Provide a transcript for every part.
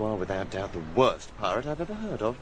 You are without doubt the worst pirate I've ever heard of.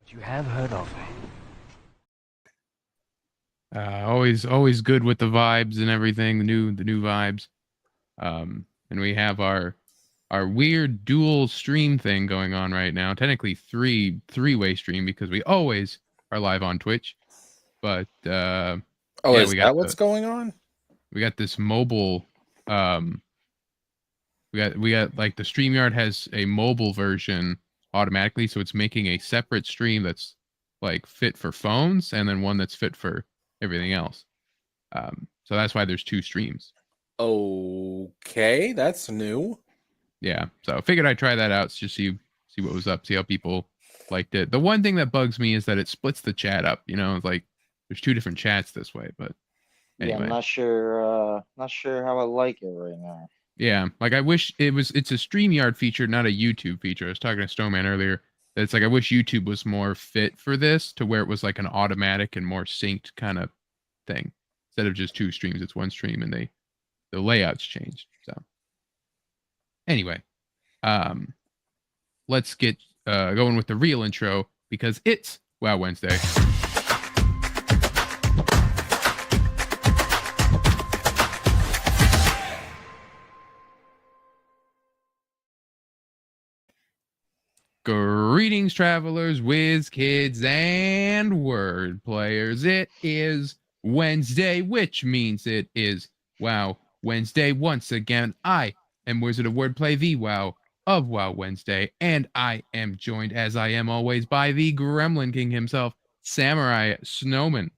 You have heard of it. Always good with the vibes and everything, the new vibes. And we have our weird dual stream thing going on right now. Technically three-way stream because we always are live on Twitch. But is we got that what's going on? We got this mobile we got like the StreamYard has a mobile version automatically, so it's making a separate stream that's like fit for phones and then one that's fit for everything else. So that's why there's two streams. Okay, that's new. Yeah, so I figured I'd try that out, just see what was up, see how people liked it. The one thing that bugs me is that it splits the chat up. You know, it's like there's two different chats this way. But anyway, yeah, I'm not sure how I like it right now. Yeah, like I wish it's a StreamYard feature, not a YouTube feature. I was talking to Snowman earlier. It's like I wish YouTube was more fit for this, to where it was like an automatic and more synced kind of thing. Instead of just two streams, it's one stream and the layouts changed. So anyway, let's get going with the real intro because it's Wow Wednesday. Greetings, travelers, Wiz Kids, and Word Players. It is Wednesday, which means it is Wow Wednesday once again. I am Wizard of Wordplay, the Wow of Wow Wednesday, and I am joined, as I am always, by the Gremlin King himself, Samurai Snowman.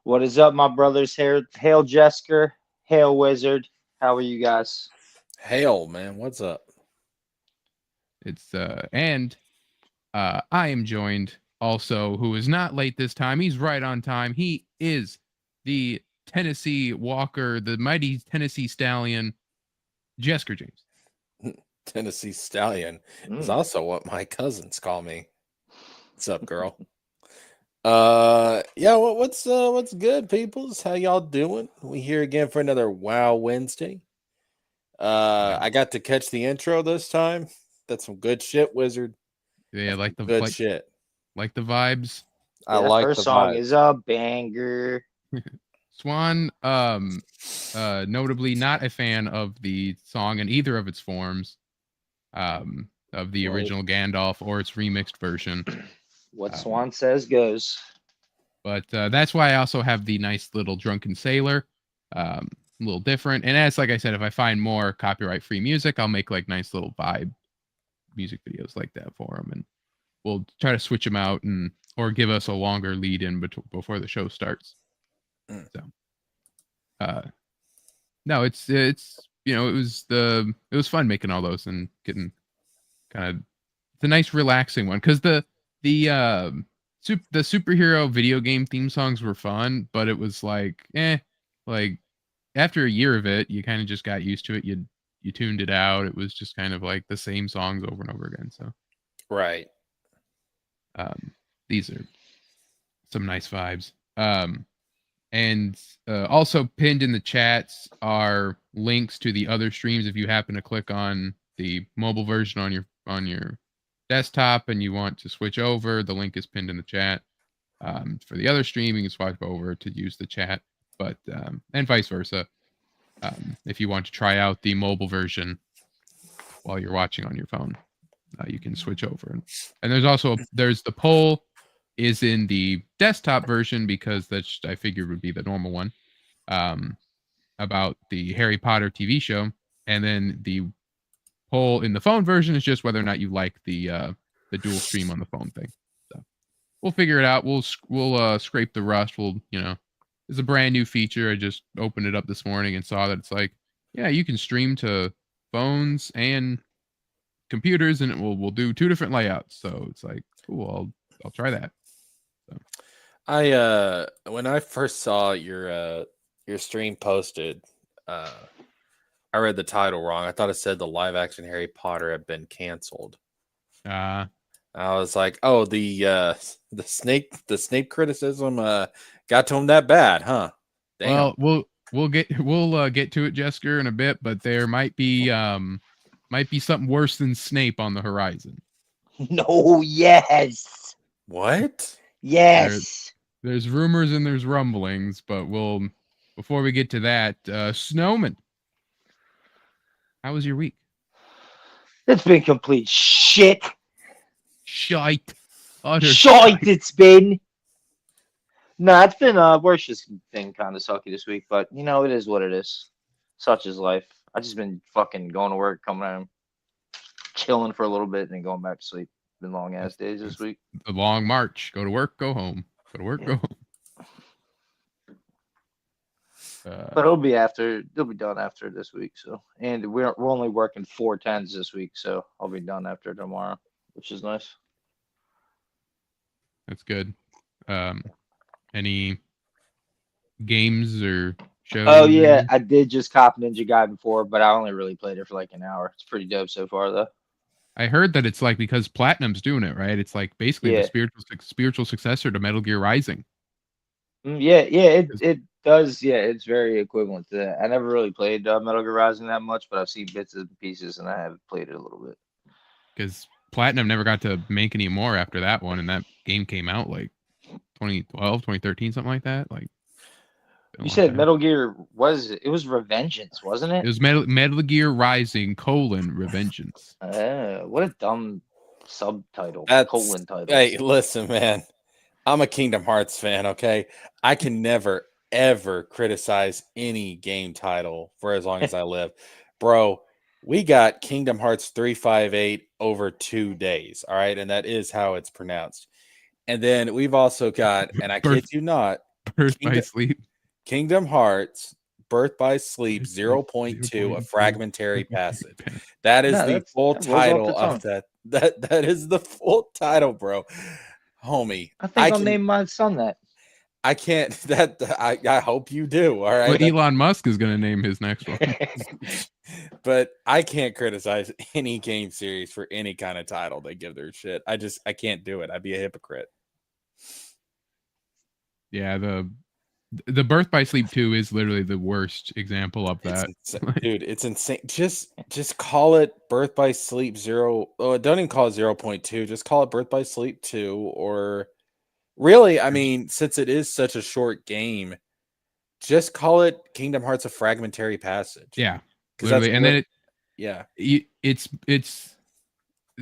What is up, my brothers? Hail Jesker, hail Wizard. How are you guys? Hail, man. What's up? It's and I am joined also, who is not late this time. He's right on time. He is the Tennessee Walker, the mighty Tennessee Stallion, Jesker James. Tennessee Stallion is also what my cousins call me. What's up, girl? Yeah, what's good, peoples? How y'all doing? We here again for another Wow Wednesday. I got to catch the intro this time. That's some good shit, Wizard. Yeah, like the good shit. Like the vibes. I like first the song vibes. is a banger. Swan, notably not a fan of the song in either of its forms, of the original Gandalf or its remixed version. What Swan says goes. But that's why I also have the nice little Drunken Sailor, a little different. And as like I said, if I find more copyright-free music, I'll make like nice little vibe music videos like that for them, and we'll try to switch them out or give us a longer lead in before the show starts. So no, it's you know, it was fun making all those and getting kind of, it's a nice relaxing one because the the superhero video game theme songs were fun, but it was like, like after a year of it, you kind of just got used to it. You tuned it out. It was just kind of like the same songs over and over again. So, Right. These are some nice vibes. And also pinned in the chats are links to the other streams. If you happen to click on the mobile version on your desktop and you want to switch over, the link is pinned in the chat. For the other stream, you can swipe over to use the chat, but and vice versa. If you want to try out the mobile version while you're watching on your phone, you can switch over. And there's the poll is in the desktop version because that's I figured would be the normal one, about the Harry Potter TV show, and then the poll in the phone version is just whether or not you like the dual stream on the phone thing. So we'll figure it out. We'll scrape the rust. It's a brand new feature. I just opened it up this morning and saw that it's like, yeah, you can stream to phones and computers, and we'll do 2 different layouts. So it's like, cool. I'll try that. So. When I first saw your stream posted, I read the title wrong. I thought it said the live action Harry Potter had been canceled. I was like, oh, the Snape criticism got to him that bad, huh? Damn. Well, we'll get to it, Jessica, in a bit, but there might be something worse than Snape on the horizon. No, yes. What? Yes. There's rumors and there's rumblings, but before we get to that, Snowman, how was your week? It's been complete shit. Shite. Utter Shite it's been. No, it's been worse. Just been kind of sucky this week, but it is what it is. Such is life. I just been fucking going to work, coming home, chilling for a little bit, and then going back to sleep. Been long ass days this week. The long march. Go to work, go home. Go to work, go home. But it'll be done after this week. So, and we're only working 4 10s this week, so I'll be done after tomorrow, which is nice. That's good. Any games or shows? Oh yeah, I did just cop Ninja Gaiden 4, but I only really played it for like an hour. It's pretty dope so far, though. I heard that it's like because Platinum's doing it, right? It's like basically the spiritual successor to Metal Gear Rising. It does. Yeah, it's very equivalent to that. I never really played Metal Gear Rising that much, but I've seen bits and pieces, and I have played it a little bit. Because Platinum never got to make any more after that one, and that game came out like 2012, 2013, something like that. Like you said, Metal Gear was Revengeance, wasn't it? It was Metal Gear Rising: Revengeance. What a dumb subtitle. Colon title. Hey, listen, man. I'm a Kingdom Hearts fan, okay? I can never, ever criticize any game title for as long as I live. Bro, we got Kingdom Hearts 358 over 2 days, all right? And that is how it's pronounced. And then we've also got, and I kid you not, Birth by Sleep. Kingdom Hearts Birth by Sleep 0.2, a fragmentary passage. That is the full title of that. That is the full title, bro. Homie. I think I'll name my son that. I can't I hope you do. All right. Well, Elon Musk is gonna name his next one. But I can't criticize any game series for any kind of title they give their shit. I can't do it. I'd be a hypocrite. Yeah, the Birth by Sleep 2 is literally the worst example of that. Dude, it's insane. Just call it Birth by Sleep 0. Oh, don't even call it 0.2. Just call it Birth by Sleep 2. Or really, I mean, since it is such a short game, just call it Kingdom Hearts: A Fragmentary Passage. Yeah, literally. And then it's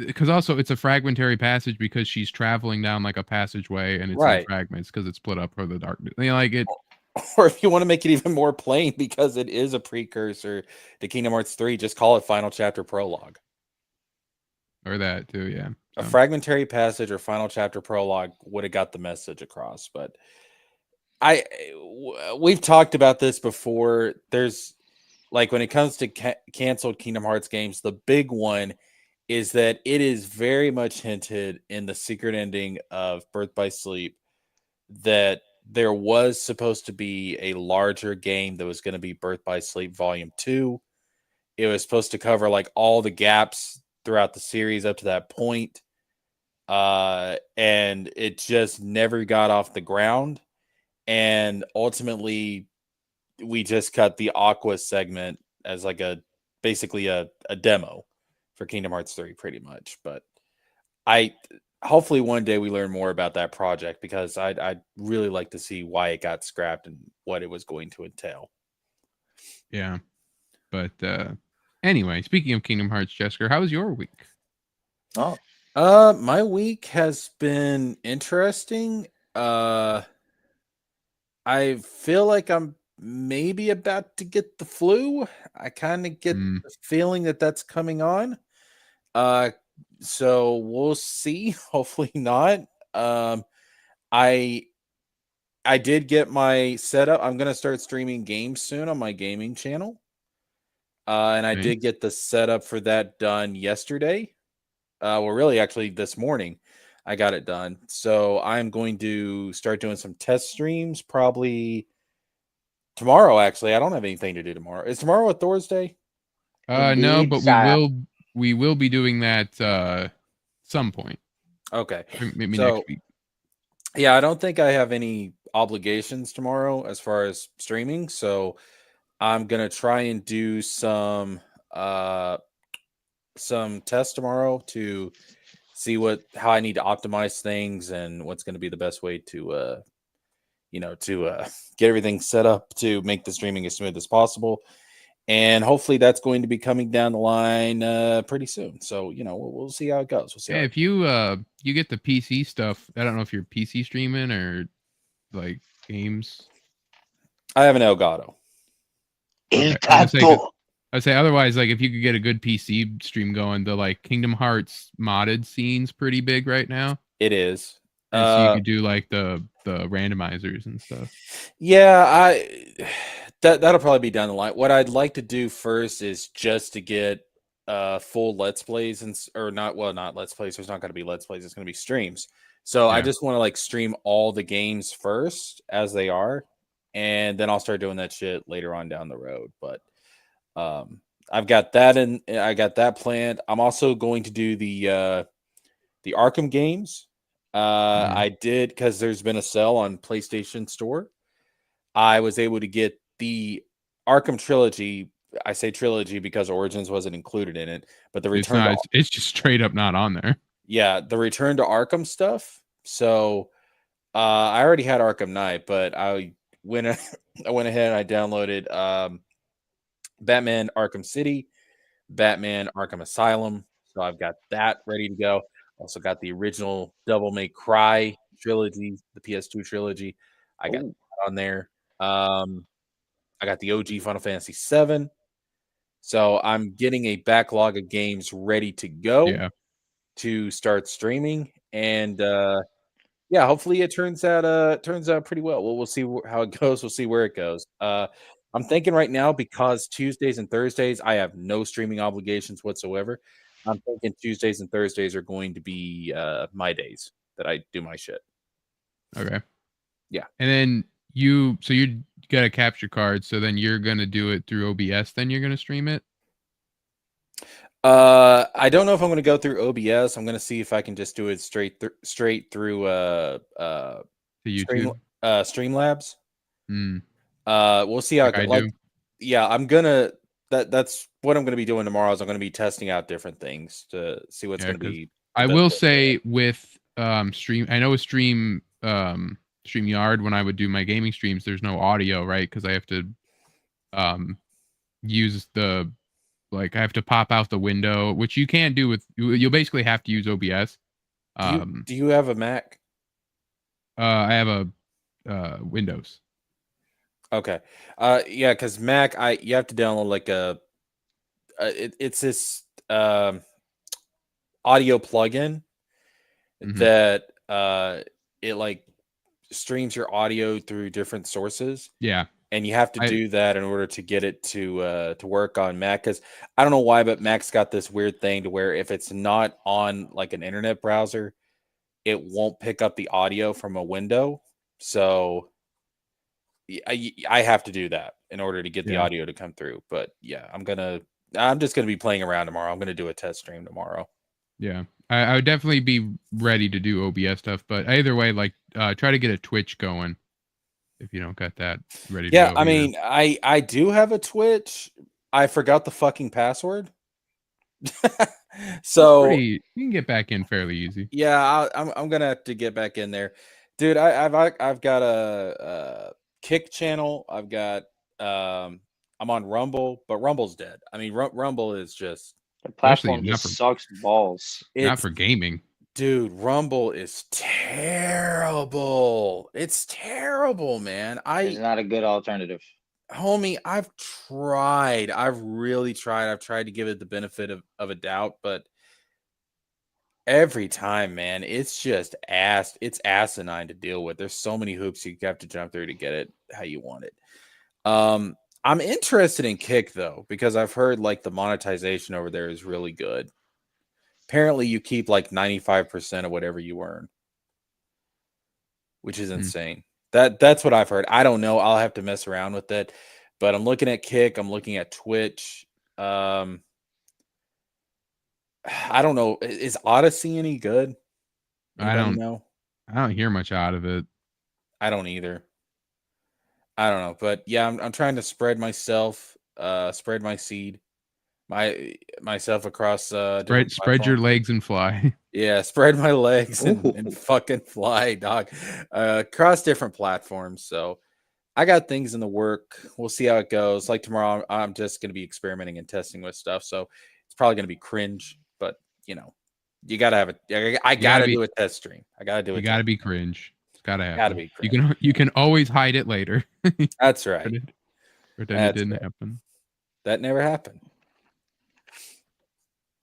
because also it's a fragmentary passage because she's traveling down like a passageway and it's in fragments because it's split up for the darkness. Like it, or if you want to make it even more plain, because it is a precursor to Kingdom Hearts 3, just call it Final Chapter Prologue. Or that too, yeah. A fragmentary passage or Final Chapter Prologue would have got the message across. But we've talked about this before. There's like when it comes to canceled Kingdom Hearts games, the big one is that it is very much hinted in the secret ending of Birth by Sleep that there was supposed to be a larger game that was going to be Birth by Sleep Volume 2. It was supposed to cover like all the gaps throughout the series up to that point. And it just never got off the ground. And ultimately, we just cut the Aqua segment as like basically a demo for Kingdom Hearts 3, pretty much. But I hopefully one day we learn more about that project, because I'd really like to see why it got scrapped and what it was going to entail. Yeah. But anyway, speaking of Kingdom Hearts, Jessica, how was your week? Oh, My week has been interesting. I feel like I'm maybe about to get the flu. I kind of get Mm, the feeling that that's coming on. So we'll see. Hopefully not. I did get my setup. I'm gonna start streaming games soon on my gaming channel. And I okay. did get the setup for that done yesterday. Well, really, actually, this morning I got it done. So I'm going to start doing some test streams probably tomorrow. Actually, I don't have anything to do tomorrow. Is tomorrow a Thursday? No, indeed. but Shut we will be doing that some point. Okay. Maybe So next week. yeah, I don't think I have any obligations tomorrow as far as streaming. So I'm gonna try and do some tests tomorrow to see how I need to optimize things and what's going to be the best way to get everything set up to make the streaming as smooth as possible. And hopefully that's going to be coming down the line pretty soon. So, we'll see how it goes. We'll see. Yeah, if you get the PC stuff, I don't know if you're PC streaming or like games. I have an Elgato. Okay. I'd say otherwise, like if you could get a good PC stream going, the like Kingdom Hearts modded scene's pretty big right now. It is. And so you could do like the randomizers and stuff. Yeah, that'll probably be down the line. What I'd like to do first is just to get full Let's Plays not Let's Plays. There's not going to be Let's Plays. It's going to be streams. So I Yeah. just want to like stream all the games first as they are, and then I'll start doing that shit later on down the road. But I've got that I got that planned. I'm also going to do the Arkham games. I did, because there's been a sale on PlayStation Store. I was able to get the Arkham trilogy. I say trilogy because Origins wasn't included in it, but the return It's just straight up not on there. Yeah, the Return to Arkham stuff. So I already had Arkham Knight, but I went ahead and I downloaded Batman Arkham City, Batman Arkham Asylum. So I've got that ready to go. Also got the original Devil May Cry trilogy, the PS2 trilogy. I got that on there. I got the OG Final Fantasy VII. So I'm getting a backlog of games ready to go to start streaming. And yeah, hopefully it turns out pretty well. We'll see how it goes. We'll see where it goes. I'm thinking right now, because Tuesdays and Thursdays I have no streaming obligations whatsoever. I'm thinking Tuesdays and Thursdays are going to be my days that I do my shit. Okay. Yeah. And then you got a capture card, so then you're gonna do it through OBS. Then you're gonna stream it. I don't know if I'm going to go through OBS. I'm going to see if I can just do it straight through To YouTube. Streamlabs. Mm. We'll see how Like it I goes. do. Yeah, I'm gonna that's what I'm going to be doing tomorrow. Is I'm going to be testing out different things to see what's going to be. I will say with stream, I know with StreamYard, when I would do my gaming streams, there's no audio, right? Because I have to use I have to pop out the window, which you can't do with. You'll basically have to use OBS. Do you have a Mac? I have a Windows. Okay. Yeah, because Mac, you have to download like it's this audio plugin that it like streams your audio through different sources. Yeah. and you have to I- do that in order to get it to work on Mac. Because I don't know why, but Mac's got this weird thing to where if it's not on like an internet browser, it won't pick up the audio from a window. So I have to do that in order to get the Yeah. audio to come through. But yeah, I'm just gonna be playing around tomorrow. I'm gonna do a test stream tomorrow. Yeah. I would definitely be ready to do OBS stuff, but either way, like try to get a Twitch going if you don't got that ready to Yeah, go. I either. mean, I do have a Twitch. I forgot the fucking password. So you can get back in fairly easy. yeah, I'm gonna have to get back in there, dude. I've got a Kick channel. I've got I'm on Rumble, but Rumble's dead. I mean, Rumble is just The platform not just for- sucks balls. Not it's for gaming. dude. Rumble is terrible. It's terrible, man. It's not a good alternative. Homie, I've tried. I've really tried. I've tried to give it the benefit of a doubt, but every time, man, it's just it's asinine to deal with. There's so many hoops you have to jump through to get it how you want it. I'm interested in Kick though, because I've heard like the monetization over there is really good. Apparently you keep like 95% of whatever you earn, which is insane. That's what I've heard. I don't know. I'll have to mess around with it. But I'm looking at Kick. I'm looking at Twitch. I don't know. Is Odyssey any good? Anybody know. I don't hear much out of it. I don't either. I don't know. But yeah, I'm trying to spread myself, spread my seed, myself across Spread your legs and fly. Yeah, spread my legs and Ooh. fucking fly, dog. Across different platforms. So I got things in the work. We'll see how it goes. Like tomorrow, I'm just going to be experimenting and testing with stuff. So it's probably going to be cringe, but you know, you got to have it. I got to do a test stream. I got to do it. You got to be cringe. It's got to happen. Got to be cringe. You can always hide it later. That's right. Pretend it didn't happen. That never happened.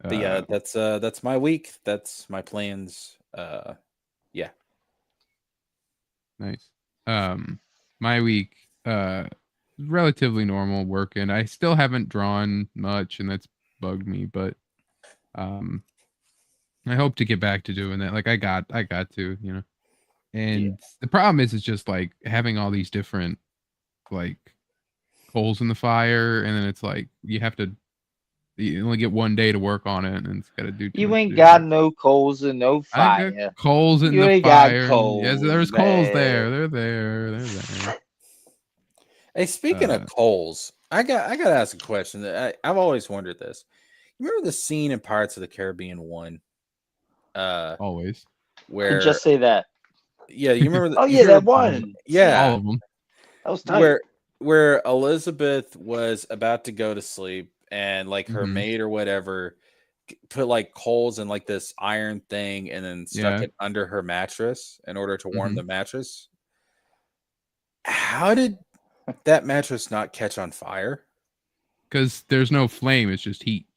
But yeah, that's my week. That's my plans. Yeah. Nice. My week, relatively normal working. I still haven't drawn much, and that's bugged me. But, I hope to get back to doing that. Like I got to, you know. And the problem is, it's just like having all these different, like, coals in the fire, and then it's like you only get one day to work on it, and it's got to do. You ain't got no coals and no fire. I got coals in You the ain't fire. got coals, Yes, there's coals there. man. They're there. Hey, speaking of coals, I got to ask a question that I've always wondered this. You remember the scene in Pirates of the Caribbean 1? Always. Where Just say that. Yeah, you remember? Oh yeah, that one. Yeah, all of them. That was tight. Where Elizabeth was about to go to sleep, and like her maid or whatever put like coals in like this iron thing, and then stuck it under her mattress in order to warm the mattress. How did that mattress not catch on fire? Because there's no flame; it's just heat.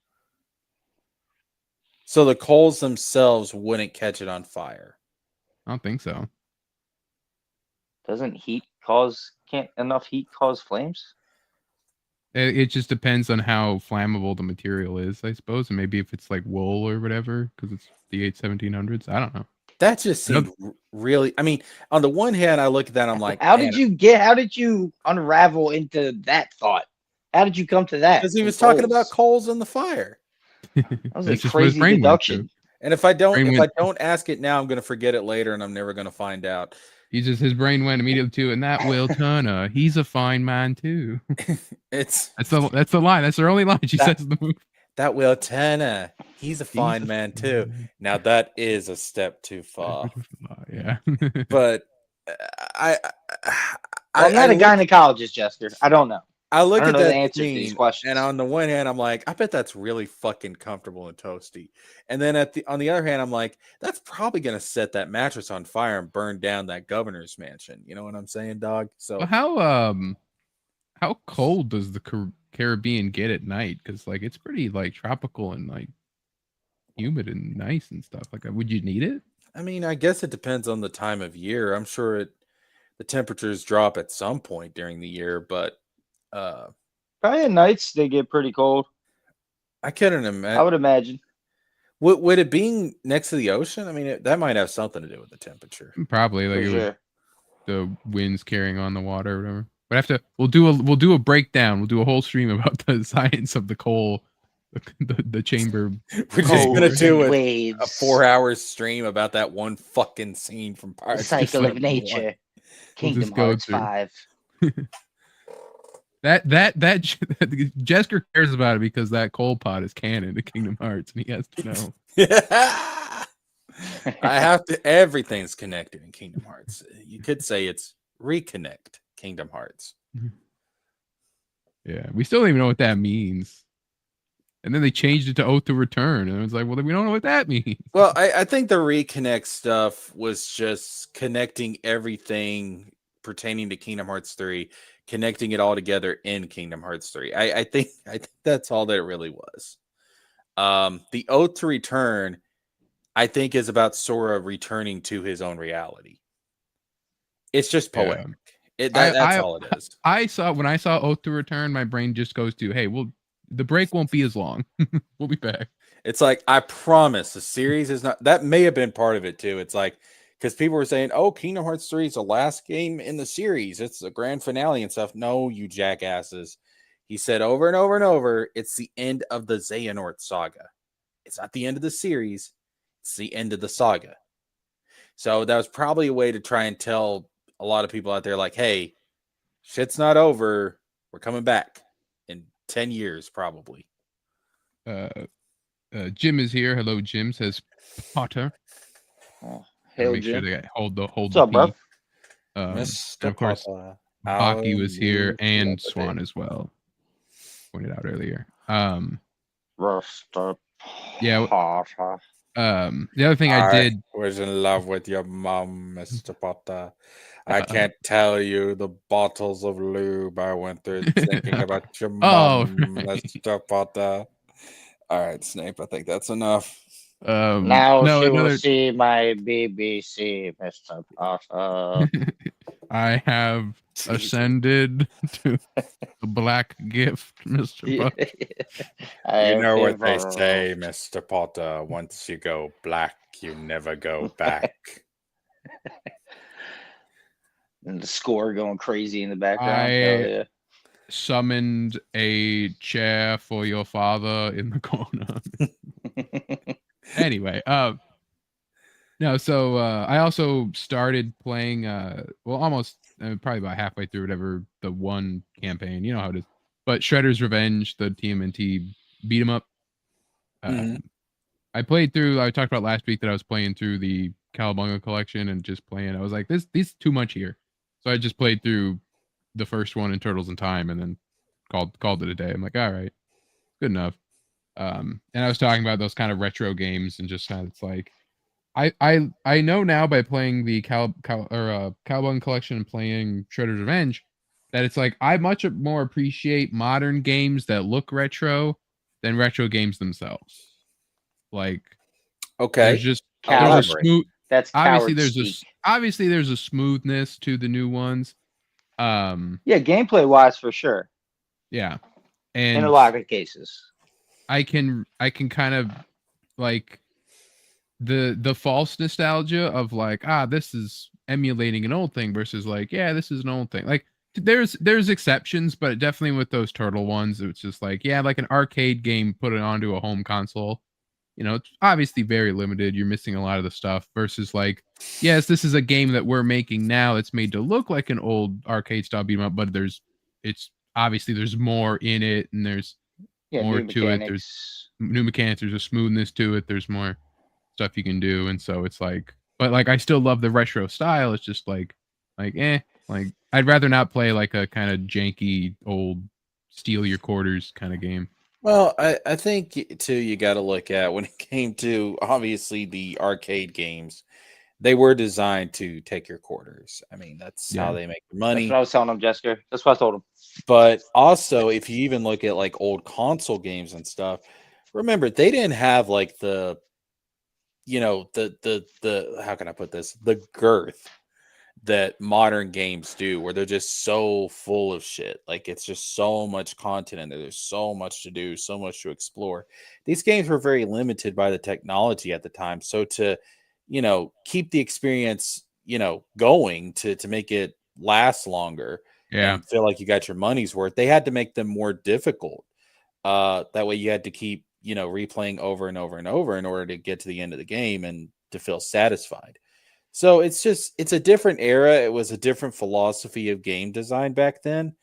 So the coals themselves wouldn't catch it on fire. I don't think so. Can't enough heat cause flames? It just depends on how flammable the material is, I suppose, and maybe if it's like wool or whatever, because it's the 1700s. I don't know. That just seemed really. I mean, on the one hand, I look at that, I'm like, how did you unravel into that thought? How did you come to that? Because he was talking about coals in the fire. That was a crazy deduction. And if I don't ask it now, I'm going to forget it later, and I'm never going to find out. His brain went immediately to, and that Will Turner, he's a fine man too. That's the line. That's her only line she says in the movie. That Will Turner, he's a fine man too. Now that is a step too far. Yeah. But I'm not a gynecologist, Jester. I don't know. I look at that the answer to these questions. and on the one hand, I'm like, I bet that's really fucking comfortable and toasty. And then on the other hand, I'm like, that's probably gonna set that mattress on fire and burn down that governor's mansion. You know what I'm saying, dog? So how cold does the Caribbean get at night? Because like it's pretty like tropical and like humid and nice and stuff. Like, would you need it? I mean, I guess it depends on the time of year. I'm sure the temperatures drop at some point during the year, but Probably at nights they get pretty cold. I couldn't I imagine. would imagine. Would it being next to the ocean? I mean, that might have something to do with the temperature. Probably For like it would, sure. the winds carrying on the water or whatever. But we'll do a breakdown. We'll do a whole stream about the science of the coal, the chamber. We're just gonna Cold do a waves. 4-hour stream about that one fucking scene from The Pirates. cycle of Episode 1. nature. We'll Kingdom just go Hearts through. 5. That Jesker cares about it because that coal pot is canon to Kingdom Hearts, and he has to know. I have to. Everything's connected in Kingdom Hearts. You could say it's reconnect Kingdom Hearts. Yeah, we still don't even know what that means. And then they changed it to Oath to Return, and I was like, well, then we don't know what that means. Well, I think the reconnect stuff was just connecting everything pertaining to Kingdom Hearts 3, connecting it all together in Kingdom Hearts 3. I think that's all that it really was. The Oath to Return, I think, is about Sora returning to his own reality. It's just poetic. That's all it is. When I saw Oath to Return, my brain just goes to, hey, the break won't be as long. We'll be back. It's like, I promise the series is not, that may have been part of it too. It's like, because people were saying, oh, Kingdom Hearts 3 is the last game in the series. It's the grand finale and stuff. No, you jackasses. He said over and over and over, it's the end of the Xehanort saga. It's not the end of the series. It's the end of the saga. So that was probably a way to try and tell a lot of people out there, like, hey, shit's not over. We're coming back in 10 years, probably. Jim is here. Hello, Jim, says Potter. Oh, hail, Make sure Jim. they hold the What's P. up, bro? And Mr. of course, Papa, Baki was here how and you Swan doing? as well. Pointed out earlier. Rust up. Yeah. Potter. The other thing I did. was in love with your mom, Mr. Potter. I can't tell you the bottles of lube I went through thinking about your mom, right. Mr. Potter. All right, Snape, I think that's enough. Now no, she will another. see my BBC, Mr. Potter. I have ascended to the black gift, Mr. Buck. You know what they say, Mr. Potter. Once you go black, you never go back. And the score going crazy in the background. I Hell yeah. summoned a chair for your father in the corner. Anyway, no, so I also started playing almost probably about halfway through whatever the one campaign, you know how it is. But Shredder's Revenge, the TMNT beat 'em up. I played through, I talked about last week that I was playing through the Cowabunga collection and just playing. I was like, this is too much here. So I just played through the first one in Turtles in Time and then called it a day. I'm like, all right, good enough. And I was talking about those kind of retro games and just kind of, it's like, I know now by playing the Cowabunga collection and playing Shredder's Revenge that it's like I much more appreciate modern games that look retro than retro games themselves. Like, Okay, there's just Coward. there's a smooth. That's Obviously, coward there's a smoothness to the new ones. Yeah, gameplay wise for sure. Yeah, In and a lot of cases. I can kind of like the false nostalgia of like, this is emulating an old thing versus like, yeah, this is an old thing. Like there's exceptions, but definitely with those turtle ones, it's just like, yeah, like an arcade game put it onto a home console. You know, it's obviously very limited. You're missing a lot of the stuff versus like, yes, this is a game that we're making now. It's made to look like an old arcade style beat 'em up, but there's more in it and there's more to it. There's new mechanics. There's a smoothness to it. There's more stuff you can do. And so it's like, but like, I still love the retro style. It's just like I'd rather not play like a kind of janky old steal your quarters kind of game. Well, I think too, you got to look at when it came to obviously the arcade games, they were designed to take your quarters. I mean, that's how they make their money. That's what I was telling him, Jessica. That's what I told him. But also, if you even look at like old console games and stuff, remember they didn't have like the, you know, the how can I put this? The girth that modern games do, where they're just so full of shit. Like it's just so much content and there's so much to do, so much to explore. These games were very limited by the technology at the time. So to, keep the experience, going to make it last longer Yeah. and feel like you got your money's worth, they had to make them more difficult. That way you had to keep, replaying over and over and over in order to get to the end of the game and to feel satisfied. So it's a different era. It was a different philosophy of game design back then.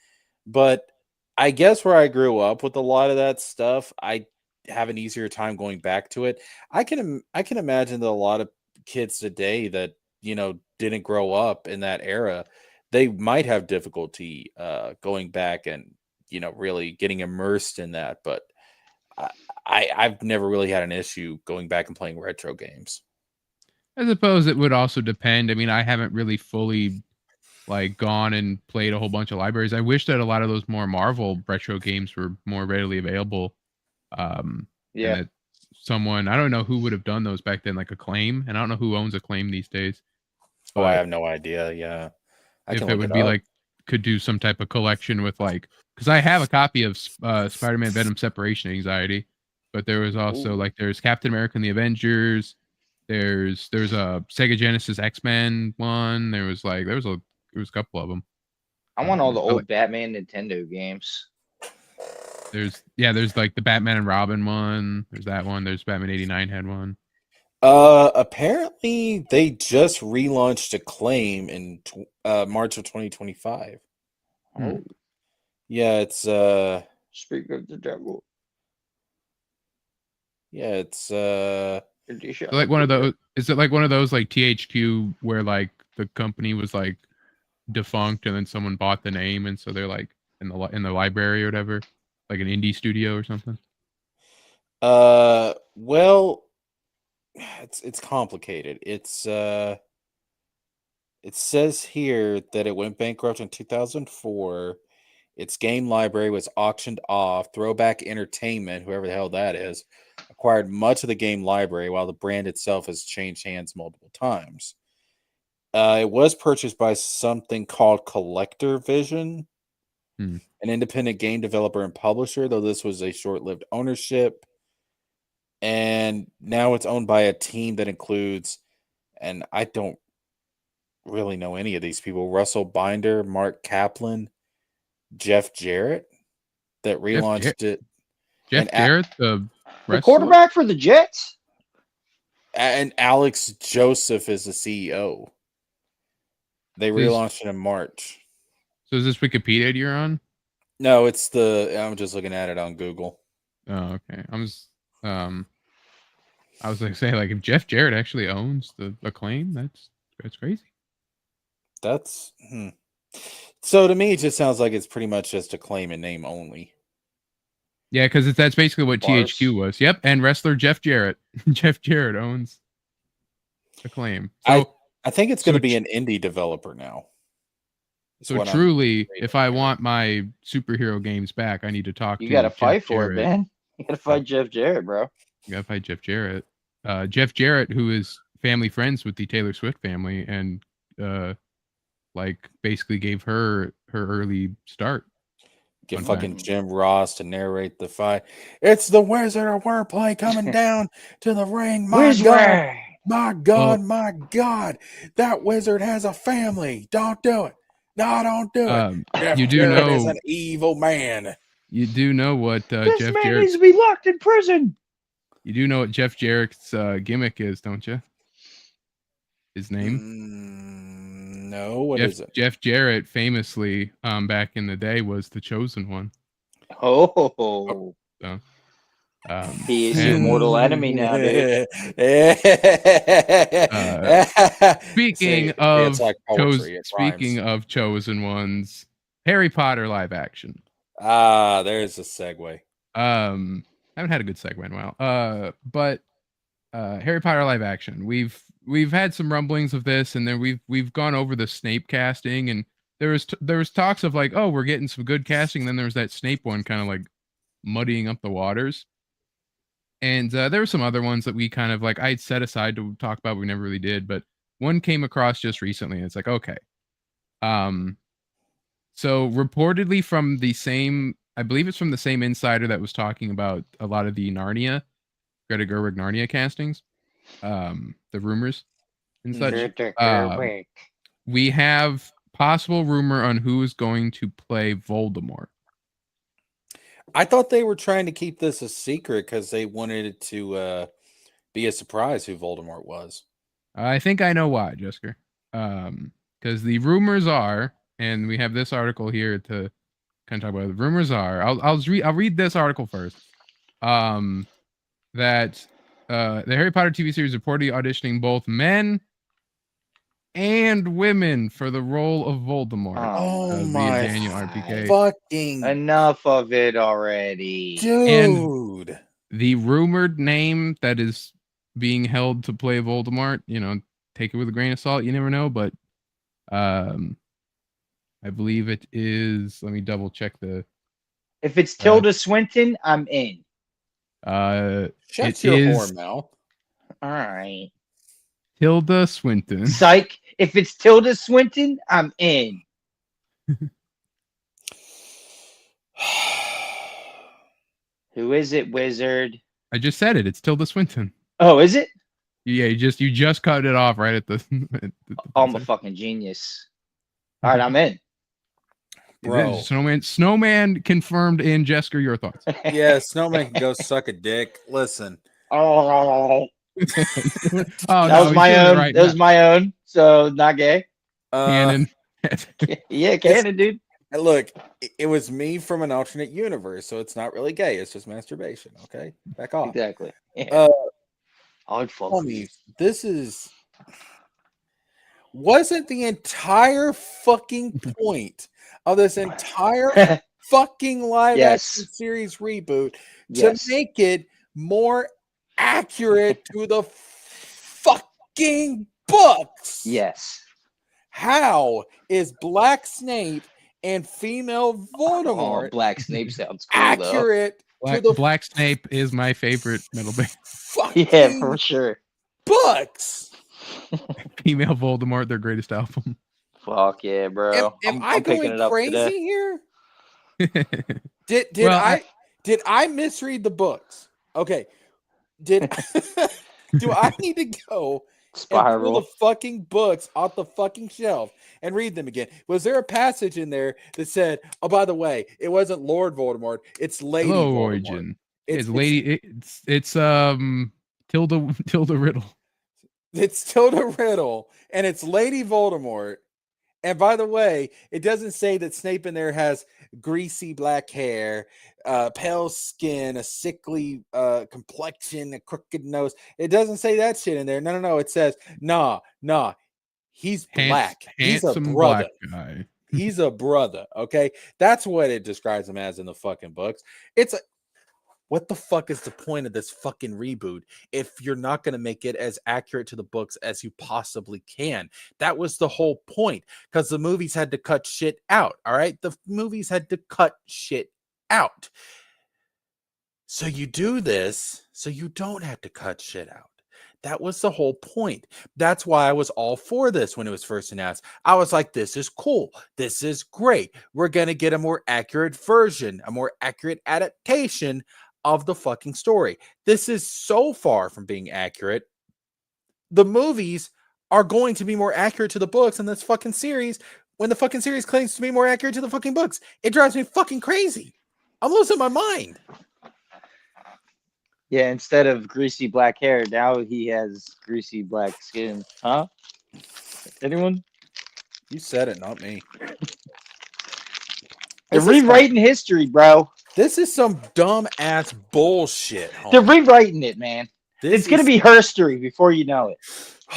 But I guess where I grew up with a lot of that stuff, I have an easier time going back to it. I can imagine that a lot of kids today that, didn't grow up in that era, they might have difficulty going back and, really getting immersed in that. But I've never really had an issue going back and playing retro games. I suppose it would also depend. I mean, I haven't really fully gone and played a whole bunch of libraries. I wish that a lot of those more Marvel retro games were more readily available. And that someone, I don't know who would have done those back then, like Acclaim, and I don't know who owns Acclaim these days. Oh, I have no idea. Yeah, if it would be could do some type of collection with because I have a copy of Spider-Man Venom Separation Anxiety, but there was also there's Captain America and the Avengers. There's a Sega Genesis X-Men one. There was a couple of them. I want all the old Batman Nintendo games. There's the Batman and Robin one. There's that one. There's Batman 89 had one. Apparently they just relaunched Acclaim in March of 2025. Oh. Yeah, it's Speak of the devil. Yeah, it's like one of those. Is it like one of those like THQ where the company was defunct and then someone bought the name and so they're in the library or whatever, like an indie studio or something? Well, it's complicated. It says here that it went bankrupt in 2004. Its game library was auctioned off. Throwback Entertainment, whoever the hell that is, acquired much of the game library, while the brand itself has changed hands multiple times. It was purchased by something called Collector Vision, an independent game developer and publisher, though this was a short-lived ownership. And now it's owned by a team that includes, and I don't really know any of these people, Russell Binder, Mark Kaplan, Jeff Jarrett, that relaunched it. Jeff Jarrett, the quarterback for the Jets? And Alex Joseph is the CEO. They relaunched it in March. So is this Wikipedia you're on? No, I'm just looking at it on Google. Oh, okay. I was saying if Jeff Jarrett actually owns the Acclaim, that's crazy. That's So to me, it just sounds like it's pretty much just Acclaim in name only. Yeah, because that's basically what THQ was. Yep, and wrestler Jeff Jarrett. Jeff Jarrett owns Acclaim. So, I think it's going to be an indie developer now. So truly, if I want my superhero games back, I need to talk to you. You got to fight Jeff for Jarrett. it, man. You got to fight Jeff Jarrett, bro. You got to fight Jeff Jarrett. Jeff Jarrett, who is family friends with the Taylor Swift family, and basically gave her early start. Get fucking Jim Ross to narrate the fight. It's the Wizard of Wordplay coming down to the ring. My God, that wizard has a family. Don't do it. No, don't do it. You do know is an evil man. You do know what this Jeff man Jarrett needs to be locked in prison. You do know what Jeff Jarrett's gimmick is, don't you? His name? No, what is it? Jeff Jarrett famously, back in the day, was the Chosen One. Oh. So, he is your mortal enemy now, dude. Speaking of Chosen Ones, Harry Potter live action. There's a segue. I haven't had a good segue in a while. But Harry Potter live action. We've had some rumblings of this, and then we've gone over the Snape casting, and there was talks of we're getting some good casting. And then there was that Snape one kind of muddying up the waters. And there were some other ones that we kind of I'd set aside to talk about. We never really did, but one came across just recently, and it's like, okay. So reportedly from the same, I believe it's from the same insider that was talking about a lot of the Narnia, Greta Gerwig Narnia castings, the rumors and such. We have possible rumor on who is going to play Voldemort. I thought they were trying to keep this a secret because they wanted it to be a surprise who Voldemort was. I think I know why, Jessica. Because the rumors are, and we have this article here to kind of talk about it. The rumors are, I'll read this article first. That the Harry Potter TV series reportedly auditioning both men and women for the role of Voldemort. Oh via my Daniel RPK. fucking Enough of it already. dude. The rumored name that is being held to play Voldemort, you know, take it with a grain of salt. You never know, but I believe it is. Let me double check the. If it's Tilda Swinton, I'm in. Shut your whore mouth. All right. Tilda Swinton. Psych. If it's Tilda Swinton, I'm in. Who is it, Wizard? I just said it. It's Tilda Swinton. Oh, is it? Yeah, you just cut it off right at the. I'm a fucking genius. All right, I'm in. Bro. Snowman confirmed in Jesker. Your thoughts? Yeah, Snowman can go suck a dick. Listen. Oh, that was my own. That was my own. So not gay. Canon. Yeah, canon, dude. And look, it was me from an alternate universe, so it's not really gay. It's just masturbation. Okay, back off. Exactly. Yeah. I'd fuck me. This is wasn't the entire fucking point of this entire fucking live action series reboot to make it more accurate to the fucking books. Yes. How is Black Snape and female Voldemort Black Snape sounds cool, accurate to the Black Snape is my favorite metal band. Yeah, for sure. Books. Female Voldemort, their greatest album. Fuck yeah, bro. Am I going crazy here? Did I misread the books? Okay. Do I need to go and pull the fucking books off the fucking shelf and read them again? Was there a passage in there that said, "Oh, by the way, it wasn't Lord Voldemort, it's Lady Voldemort"? Origin. It's Tilda Riddle. It's Tilda Riddle, and it's Lady Voldemort. And by the way, it doesn't say that Snape in there has greasy black hair, pale skin, a sickly complexion, a crooked nose. It doesn't say that shit in there. No. It says, nah. He's black. He's a brother. Black guy. He's a brother. Okay, that's what it describes him as in the fucking books. What the fuck is the point of this fucking reboot if you're not going to make it as accurate to the books as you possibly can? That was the whole point, because the movies had to cut shit out. All right, the movies had to cut shit out. So you do this so you don't have to cut shit out. That was the whole point. That's why I was all for this when it was first announced. I was like, this is cool. This is great. We're going to get a more accurate version, a more accurate adaptation of the fucking story. This is so far from being accurate. The movies are going to be more accurate to the books in this fucking series when the fucking series claims to be more accurate to the fucking books. It drives me fucking crazy. I'm losing my mind. Yeah, instead of greasy black hair, now he has greasy black skin. Huh? Anyone? You said it, not me. They're rewriting history, bro. This is some dumb ass bullshit. Homie. They're rewriting it, man. It's going to be herstory before you know it.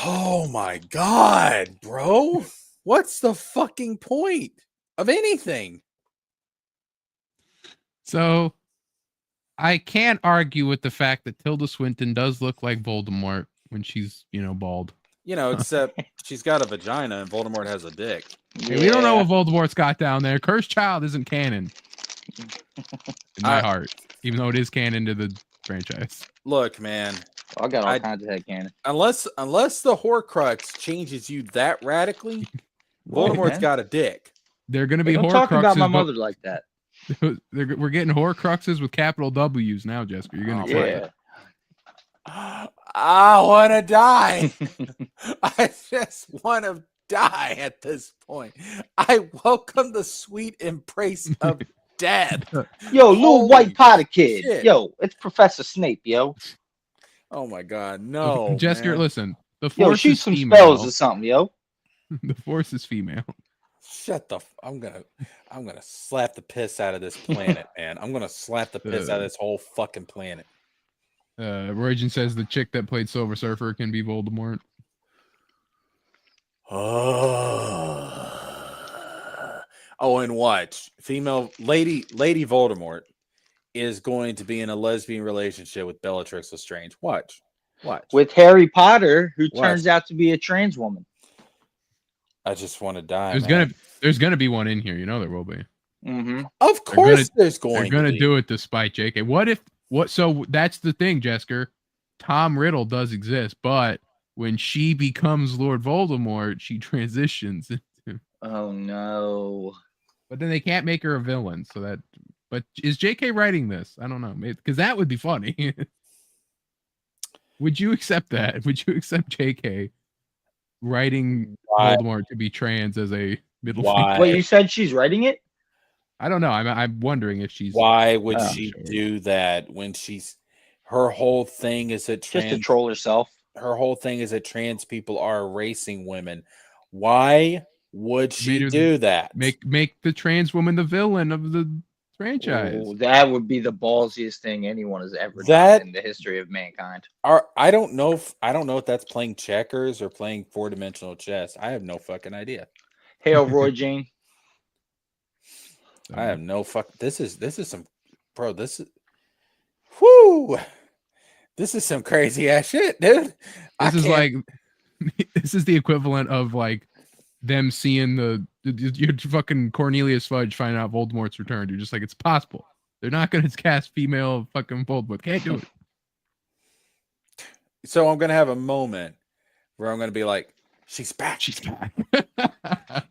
Oh my God, bro. What's the fucking point of anything? So I can't argue with the fact that Tilda Swinton does look like Voldemort when she's, bald. Except she's got a vagina and Voldemort has a dick. Yeah. We don't know what Voldemort's got down there. Cursed Child isn't canon. In my heart. Even though it is canon to the franchise. Look, man. I got all kinds of headcanon. Unless the Horcrux changes you that radically, Whoa, Voldemort's man. got a dick. They're going to Hey, be don't talk about my Horcruxes. mother like that. We're getting Horcruxes with capital W's now, Jessica. You're going to Yeah. I want to die. I just want to die at this point. I welcome the sweet embrace of death. Yo, little Holy white Potter kid. shit. Yo, it's Professor Snape, yo. Oh my God, no, Jessica, man. listen. The Yo, Force shoot is some female. spells or something, yo. The Force is female. Shut the. I'm gonna slap the piss out of this planet, man. I'm gonna slap the piss out of this whole fucking planet. Roygen says the chick that played Silver Surfer can be Voldemort. Oh, and watch, female lady Voldemort is going to be in a lesbian relationship with Bellatrix Lestrange. Watch. With Harry Potter, who What? turns out to be a trans woman. I just want to die. There's gonna be one in here. You know there will be. Mm-hmm. Of course, there's They're going. gonna to be. do it despite JK. So that's the thing, Jessica. Tom Riddle does exist, but when she becomes Lord Voldemort, she transitions into. Oh no. But then they can't make her a villain, so that. But is JK writing this? I don't know, because that would be funny. Would you accept that? Would you accept JK writing Why? Voldemort to be trans as a middle? Why? Finger? Wait, you said she's writing it? I don't know. I'm wondering if she's. Why would Oh, she sure. do that when her whole thing is that Just to troll herself. her whole thing is that trans people are erasing women. Why would she do that? Make the trans woman the villain of the franchise. Ooh, that would be the ballsiest thing anyone has ever That- done in the history of mankind. I don't know if that's playing checkers or playing 4-dimensional chess. I have no fucking idea. Hail Roy Jane. I have no fuck. This is some, bro. This is, whoo. This is some crazy ass shit, dude. This is like, this is the equivalent of like them seeing your fucking Cornelius Fudge finding out Voldemort's returned. You're just like, it's possible. They're not gonna cast female fucking Voldemort. Can't do it. So I'm gonna have a moment where I'm gonna be like, she's back. She's back.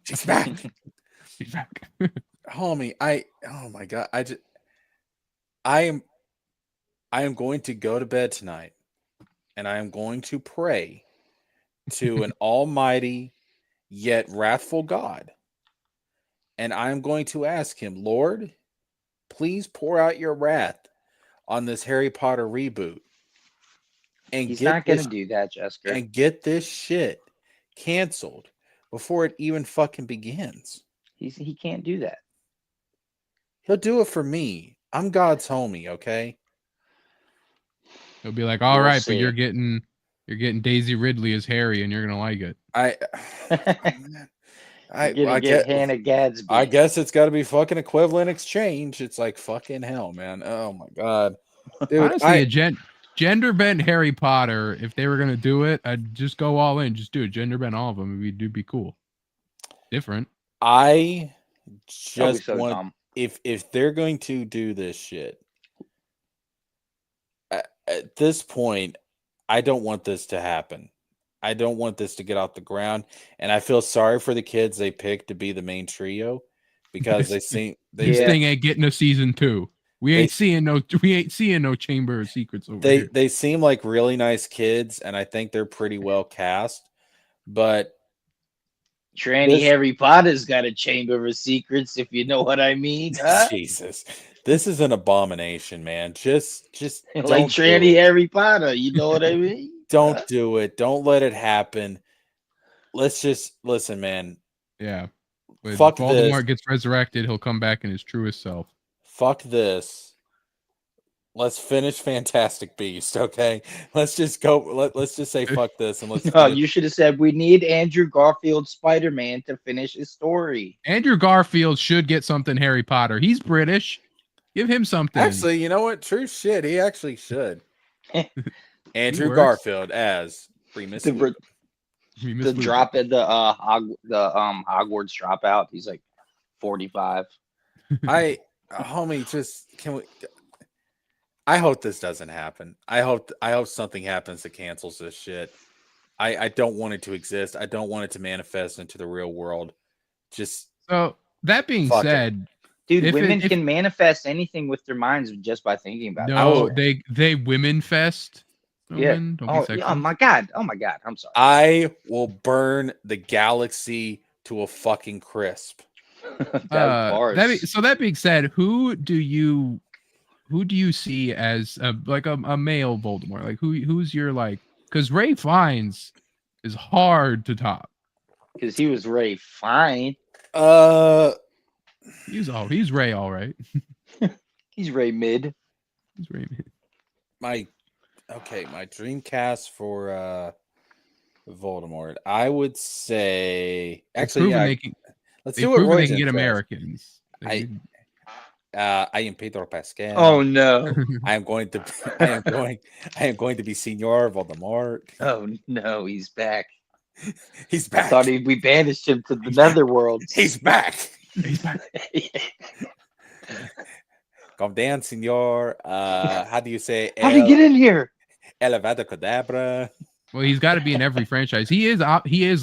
She's back. She's back. Homie, oh my God. I am going to go to bed tonight and I am going to pray to an almighty yet wrathful God. And I am going to ask him, Lord, please pour out your wrath on this Harry Potter reboot. And He's not going to do that, Jessica. And get this shit canceled before it even fucking begins. He can't do that. He'll do it for me. I'm God's homie, okay? He'll be like, all We'll right, see. but you're getting Daisy Ridley as Harry, and you're gonna like it. I get Hannah Gadsby. I guess it's got to be fucking equivalent exchange. It's like fucking hell, man. Oh my God, dude. Honestly, a gender bent Harry Potter. If they were gonna do it, I'd just go all in. Just do it. Gender bent all of them. It'd be cool. Different. I That'd be just so want dumb. if they're going to do this shit at this point, I don't want this to happen. I don't want this to get off the ground, and I feel sorry for the kids they picked to be the main trio because This they thing ain't getting a season 2. We ain't seeing no Chamber of Secrets over here. they seem like really nice kids, and I think they're pretty well cast, but Tranny Harry Potter's got a Chamber of Secrets, if you know what I mean. Huh? Jesus, this is an abomination, man. Just Like don't Tranny do it. Harry Potter, you know what I mean? Don't do it. Don't let it happen. Let's just listen, man. Yeah. When Fuck Voldemort this. gets resurrected, he'll come back in his truest self. Fuck this. Let's finish Fantastic Beast, okay? Let's just go. Let's just say fuck this and let's. No, you should have said we need Andrew Garfield Spider-Man to finish his story. Andrew Garfield should get something Harry Potter. He's British. Give him something. Actually, you know what? True shit. He actually should. Andrew works. Garfield as Remus. The drop at the Hogwarts dropout. He's like 45. Homie, just can we? I hope this doesn't happen. I hope something happens that cancels this shit. I don't want it to exist. I don't want it to manifest into the real world. Just So that being Fuck it. said, Dude, If women it- can manifest anything with their minds just by thinking about it. no, they women fest. Yeah. Owen, don't be Oh, sexist. oh my god. Oh my god. I'm sorry. I will burn the galaxy to a fucking crisp. Bars. That being said, who do you see as a male Voldemort? Like who's your like? Because Ray Fiennes is hard to top. Because he was Ray fine. He's Ray all right. He's Ray mid. He's Ray. My dream cast for Voldemort. I would say actually, yeah, let's do it. Proven they can get Americans. I am Pedro Pascal. Oh no. I am going to be Senor Voldemort. Oh no, he's back. He's I back. thought we banished him to the netherworld. He's back. He's back. Come down, Senor. How do you say? How'd he get in here? Elevado Cadabra. Well, he's got to be in every franchise. He is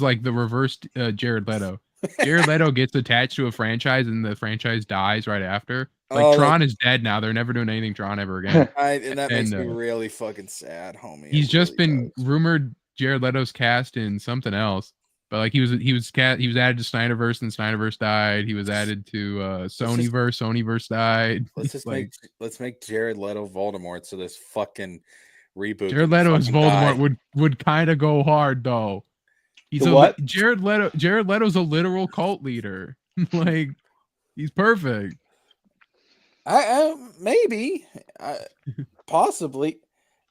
like the reversed Jared Leto. Jared Leto gets attached to a franchise and the franchise dies right after. Like Tron is dead now. They're never doing anything Tron ever again. And that makes me really fucking sad, homie. He's It just really been does. rumored Jared Leto's cast in something else. But like he was added to Snyderverse and Snyderverse died. He was added to Sonyverse died. Let's make Jared Leto Voldemort so this fucking reboot. Jared Leto as Voldemort would kind of go hard though. Jared Leto's a literal cult leader. Like he's perfect. Maybe possibly.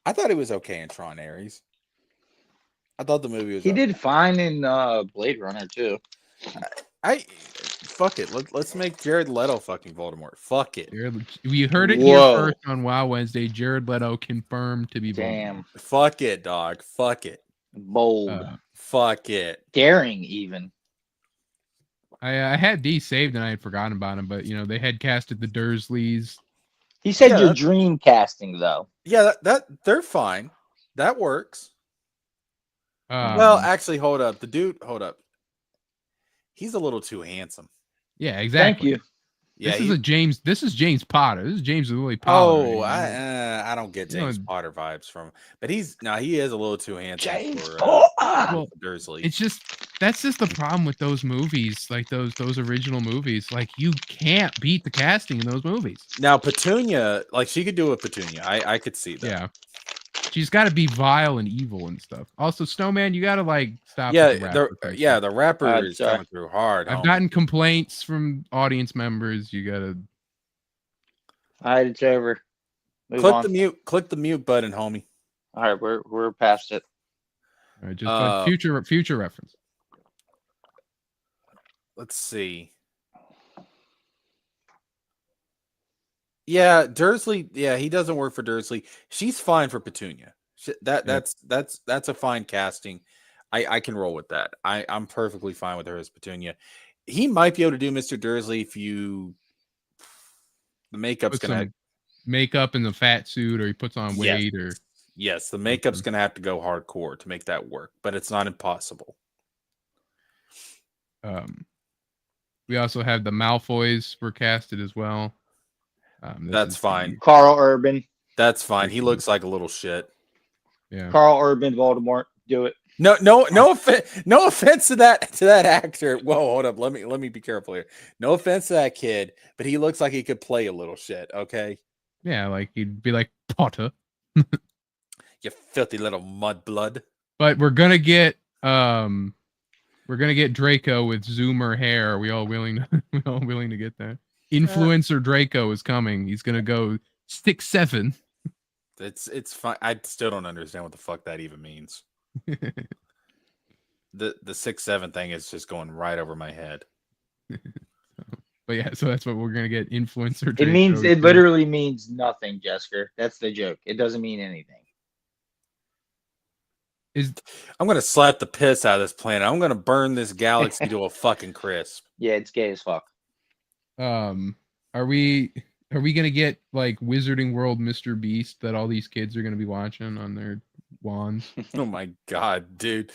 I thought he was okay in Tron Ares. I thought the movie was. He did fine in Blade Runner too. Fuck it. Let's make Jared Leto fucking Voldemort. Fuck it. You heard it here first on Wow Wednesday. Jared Leto confirmed to be Voldemort. Damn. Fuck it, dog. Fuck it. Bold. Fuck it. Daring even. I had these saved and I had forgotten about them, but they had casted the Dursleys. He said your dream casting though. Yeah, that they're fine. That works. Well, actually, hold up. Hold up. He's a little too handsome. Yeah, exactly. Thank you. Yeah, This is James Potter. This is James Lily Potter. Oh, I don't get James Potter vibes from him, but he is a little too handsome. James Potter. Dursley. That's just the problem with those movies, like those original movies. Like you can't beat the casting in those movies. Now Petunia, like she could do a Petunia. I could see that. Yeah. She's got to be vile and evil and stuff. Also, Snowman, you got to like stop. Yeah, the rapper is coming through hard. I've gotten complaints from audience members. You got to. All right, it's over. Click the mute button, homie. All right, we're past it. All right, just like future reference. Let's see. Yeah, Dursley. Yeah, he doesn't work for Dursley. She's fine for Petunia. That's a fine casting. I can roll with that. I'm perfectly fine with her as Petunia. He might be able to do Mr. Dursley if the makeup's gonna makeup in the fat suit, or he puts on weight, yes, the makeup's gonna have to go hardcore to make that work, but it's not impossible. We also have the Malfoys were casted as well. That's fine. Carl Urban. That's fine. He looks like a little shit. Yeah. Carl Urban, Voldemort. Do it. No offense to that actor. Whoa, hold up. Let me be careful here. No offense to that kid, but he looks like he could play a little shit. Okay. Yeah, like he'd be like Potter. You filthy little mudblood. But we're gonna get Draco with Zoomer hair. Are we all willing to get that? Influencer Draco is coming. He's gonna go 6'7". It's fine. I still don't understand what the fuck that even means. The 6'7" thing is just going right over my head. But yeah, so that's what we're gonna get. Influencer Draco. It literally means nothing, Jessica. That's the joke. It doesn't mean anything. I'm gonna slap the piss out of this planet. I'm gonna burn this galaxy to a fucking crisp. Yeah, it's gay as fuck. Are we Are we gonna get like Wizarding World Mr. Beast that all these kids are gonna be watching on their wands? Oh my god, dude.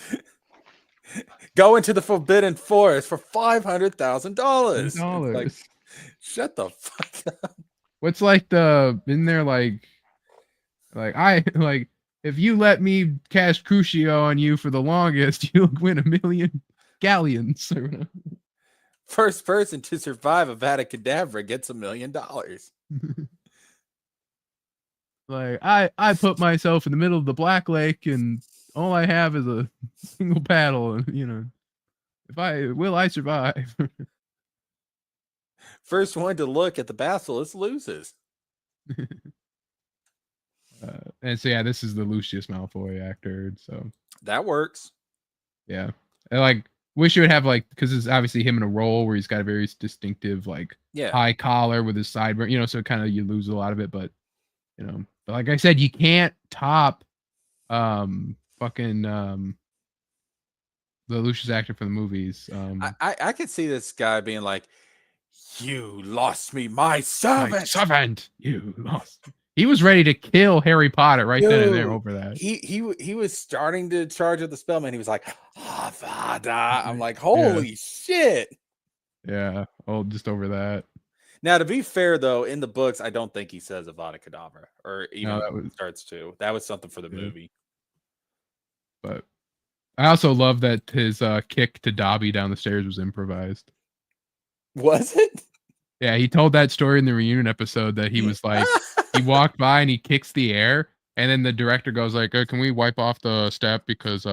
Go into the Forbidden Forest for $500,000. Like, shut the fuck up. What's like in there like I like if you let me cast Crucio on you for the longest, you'll win 1,000,000 galleons. First person to survive a Avada gets $1 million. Like I put myself in the middle of the Black Lake and all I have is a single paddle, and if I survive? First one to look at the basilisk loses. And so yeah, this is the Lucius Malfoy actor, so that works. Yeah, and like wish you would have like because it's obviously him in a role where he's got a very distinctive like high collar with his sideburn, so kind of you lose a lot of it, but but like I said, you can't top the Lucius actor for the movies. I could see this guy being like, "You lost me, my servant. My servant, you lost." He was ready to kill Harry Potter right then and there over that. He was starting to charge of the spellman. He was like, Avada. I'm like, holy shit. Yeah. Oh, just over that. Now, to be fair, though, in the books, I don't think he says Avada Kedavra or even starts to. That was something for the movie. But I also love that his kick to Dobby down the stairs was improvised. Was it? Yeah, he told that story in the reunion episode that he was like, he walked by and he kicks the air, and then the director goes like, "Can we wipe off the step because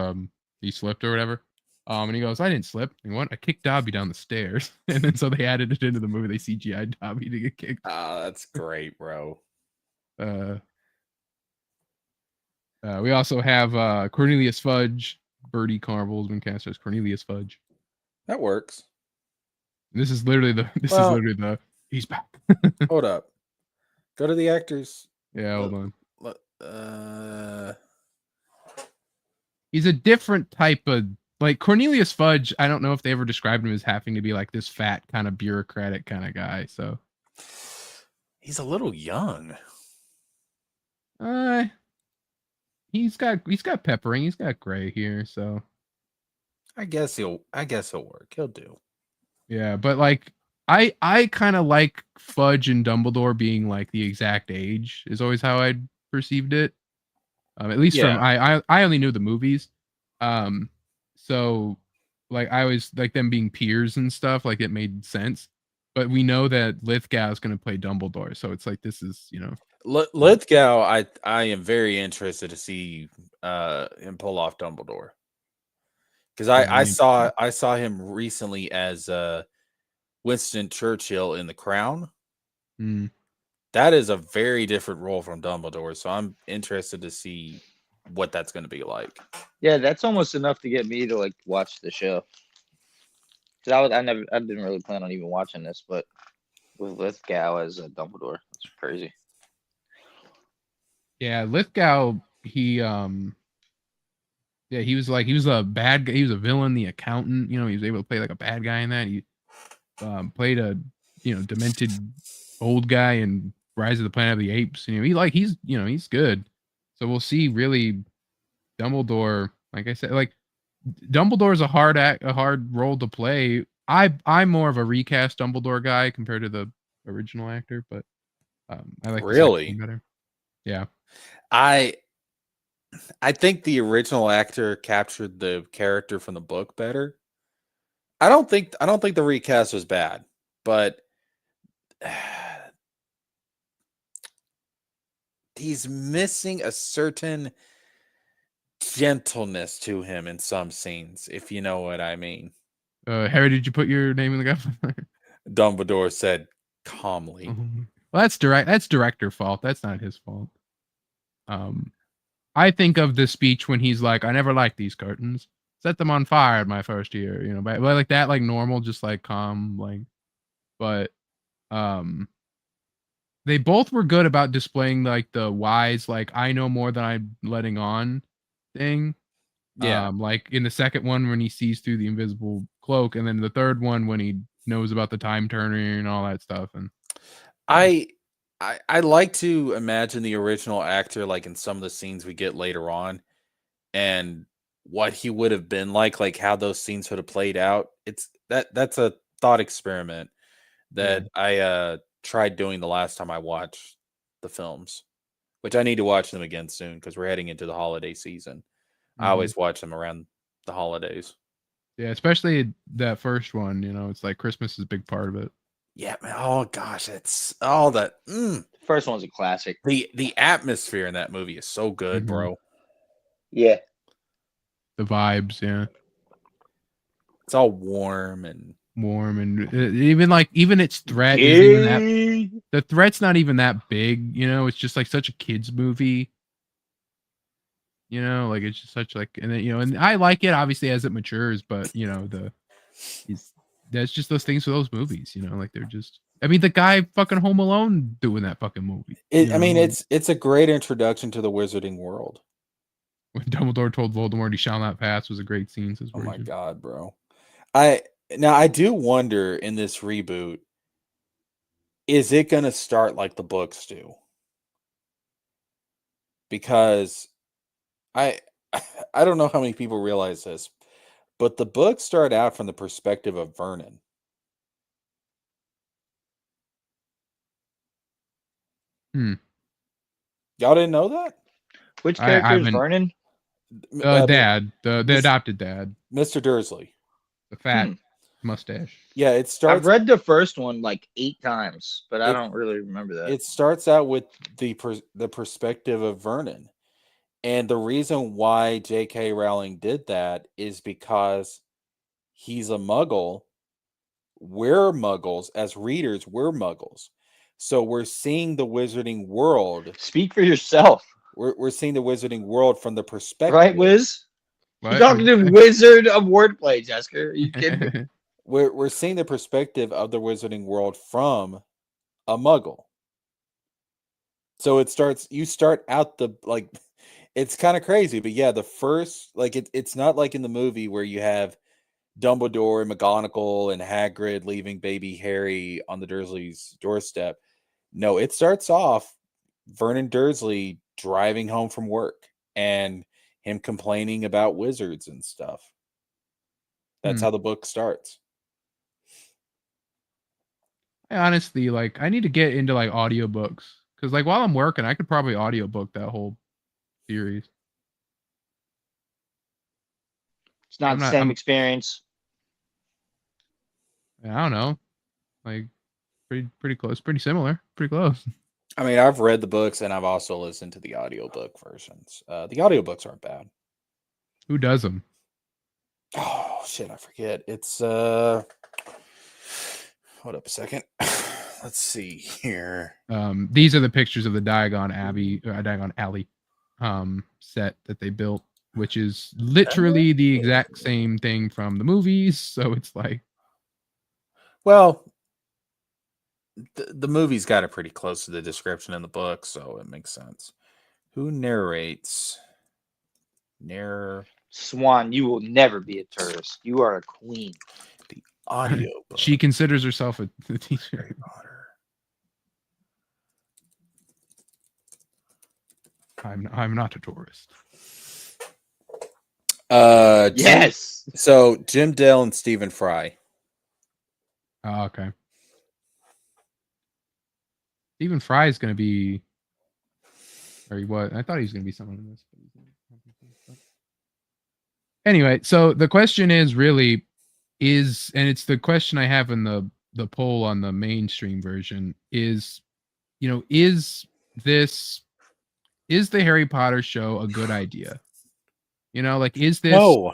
he slipped or whatever?" And he goes, "I didn't slip. You know what? I kicked Dobby down the stairs." And then so they added it into the movie. They CGI'd Dobby to get kicked. Oh, that's great, bro. We also have Cornelius Fudge. Bertie Carvel has been cast as Cornelius Fudge. That works. This is literally the he's back. Hold up. Go to the actors. Yeah, hold on. Uh, He's a different type of like Cornelius Fudge. I don't know if they ever described him as having to be like this fat kind of bureaucratic kind of guy. So he's a little young. He's got peppering. He's got gray here. So I guess he'll work. He'll do. Yeah, but like I kind of like Fudge and Dumbledore being like the exact age is always how I perceived it. At least from I only knew the movies. So like I always like them being peers and stuff, like it made sense. But we know that Lithgow is going to play Dumbledore, so it's like this is, Lithgow, I am very interested to see him pull off Dumbledore. Because I saw him recently as Winston Churchill in The Crown. Mm. That is a very different role from Dumbledore, so I'm interested to see what that's going to be like. Yeah, that's almost enough to get me to like watch the show. Because I didn't really plan on even watching this, but with Lithgow as a Dumbledore, that's crazy. Yeah, Lithgow, he was a bad guy. He was a villain, the accountant. He was able to play like a bad guy in that. He played a demented old guy in Rise of the Planet of the Apes. He's good. So we'll see. Really, Dumbledore. Like I said, like Dumbledore is a hard role to play. I'm more of a recast Dumbledore guy compared to the original actor, but I like really better. Yeah, I think the original actor captured the character from the book better. I don't think the recast was bad, but he's missing a certain gentleness to him in some scenes, if you know what I mean. Harry, did you put your name in the guy? Dumbledore said calmly. Well, that's director fault. That's not his fault. I think of the speech when he's like, "I never liked these curtains. Set them on fire in my first year." But like that, like normal, just like calm, like. But they both were good about displaying like the wise, like I know more than I'm letting on thing. Yeah. Like in the second one when he sees through the invisible cloak, and then the third one when he knows about the time turner and all that stuff. And I I like to imagine the original actor like in some of the scenes we get later on, and what he would have been like how those scenes would have played out. That's a thought experiment Yeah. that I tried doing the last time I watched the films, which I need to watch them again soon because we're heading into the holiday season. I Mhm. always watch them around the holidays. Yeah, especially that first one. You know, it's like Christmas is a big part of it. Yeah, man. Oh gosh, it's all that. First one's a classic. The atmosphere in that movie is so good, Mhm. bro. Yeah. The vibes, yeah, It's all warm and warm and even its threat isn't even that. Yeah. The threat's not even that big. You know, it's just like such a kids movie. You know, like it's just such like, and then, and I like it obviously as it matures, but that's just those things with those movies. You know, like they're just. I mean, the guy fucking Home Alone doing that fucking movie. I mean, it's a great introduction to the wizarding world. When Dumbledore told Voldemort he shall not pass was a great scene. Says Oh my Virgin. god, bro. I do wonder in this reboot, is it going to start like the books do? Because I I don't know how many people realize this, but the books start out from the perspective of Vernon. Hmm. Y'all didn't know that? Which I character is haven't. Vernon? Dad, the Miss- adopted dad, Mr. Dursley. the fat mustache. Yeah, it I've starts read the first one like 8 times, but I It- don't really remember that. it starts out with the perspective of Vernon. And the reason why J.K. Rowling did that is because he's a muggle. We're muggles. As readers, we're muggles. So we're seeing the wizarding world. Speak for yourself, We're seeing the wizarding world from the perspective. right, Wiz? What? You're talking to Wizard of Wordplay, Jessica. Are you kidding me? We're seeing the perspective of the wizarding world from a muggle. So you start out it's kind of crazy, but yeah, the first it's not like in the movie where you have Dumbledore and McGonagall and Hagrid leaving baby Harry on the Dursleys' doorstep. No, it starts off Vernon Dursley driving home from work and him complaining about wizards and stuff. That's how the book starts. I honestly I need to get into like audiobooks because like while I'm working, I could probably audiobook that whole series. It's not I'm the not. same experience. I don't know, like pretty close, pretty similar, pretty close. I mean, I've read the books and I've also listened to the audiobook versions. The audiobooks aren't bad. Who does them? Oh shit, I forget. It's hold up a second. Let's see here. These are the pictures of the Diagon Alley set that they built, which is literally the exact same thing from the movies. So it's like, well, the movie's got it pretty close to the description in the book, so it makes sense. Who narrates? Swan, you will never be a tourist. You are a queen. The audio book. she considers herself a teacher. Harry Potter. I'm not a tourist. Yes. So Jim Dale and Stephen Fry. Oh, okay. Stephen Fry is going to be, or he was. I thought he was going to be someone in this. Anyway, so the question is really and it's the question I have in the poll on the mainstream version is, is the Harry Potter show a good idea? Is this No.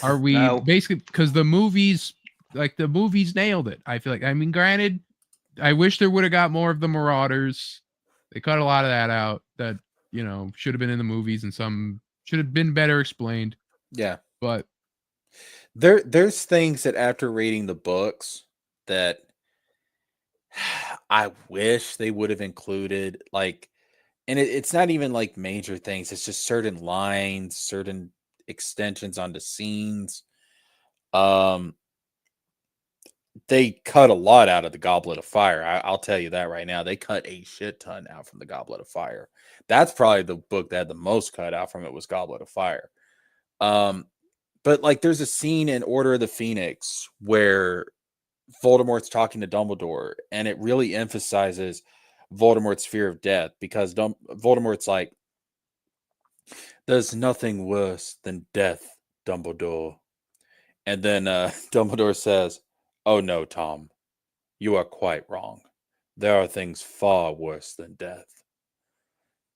are we No. basically, because the movies nailed it. I feel like, I mean, granted, I wish there would have got more of the Marauders. They cut a lot of that out that, should have been in the movies, and some should have been better explained. Yeah. But there's things that after reading the books that I wish they would have included, and it's not even like major things. It's just certain lines, certain extensions onto scenes. they cut a lot out of the Goblet of Fire. I'll tell you that right now. They cut a shit ton out from the Goblet of Fire. That's probably the book that had the most cut out from it was Goblet of Fire. But like there's a scene in Order of the Phoenix where Voldemort's talking to Dumbledore, and it really emphasizes Voldemort's fear of death because Voldemort's like, there's nothing worse than death, Dumbledore. And then Dumbledore says, oh no, Tom, you are quite wrong. There are things far worse than death.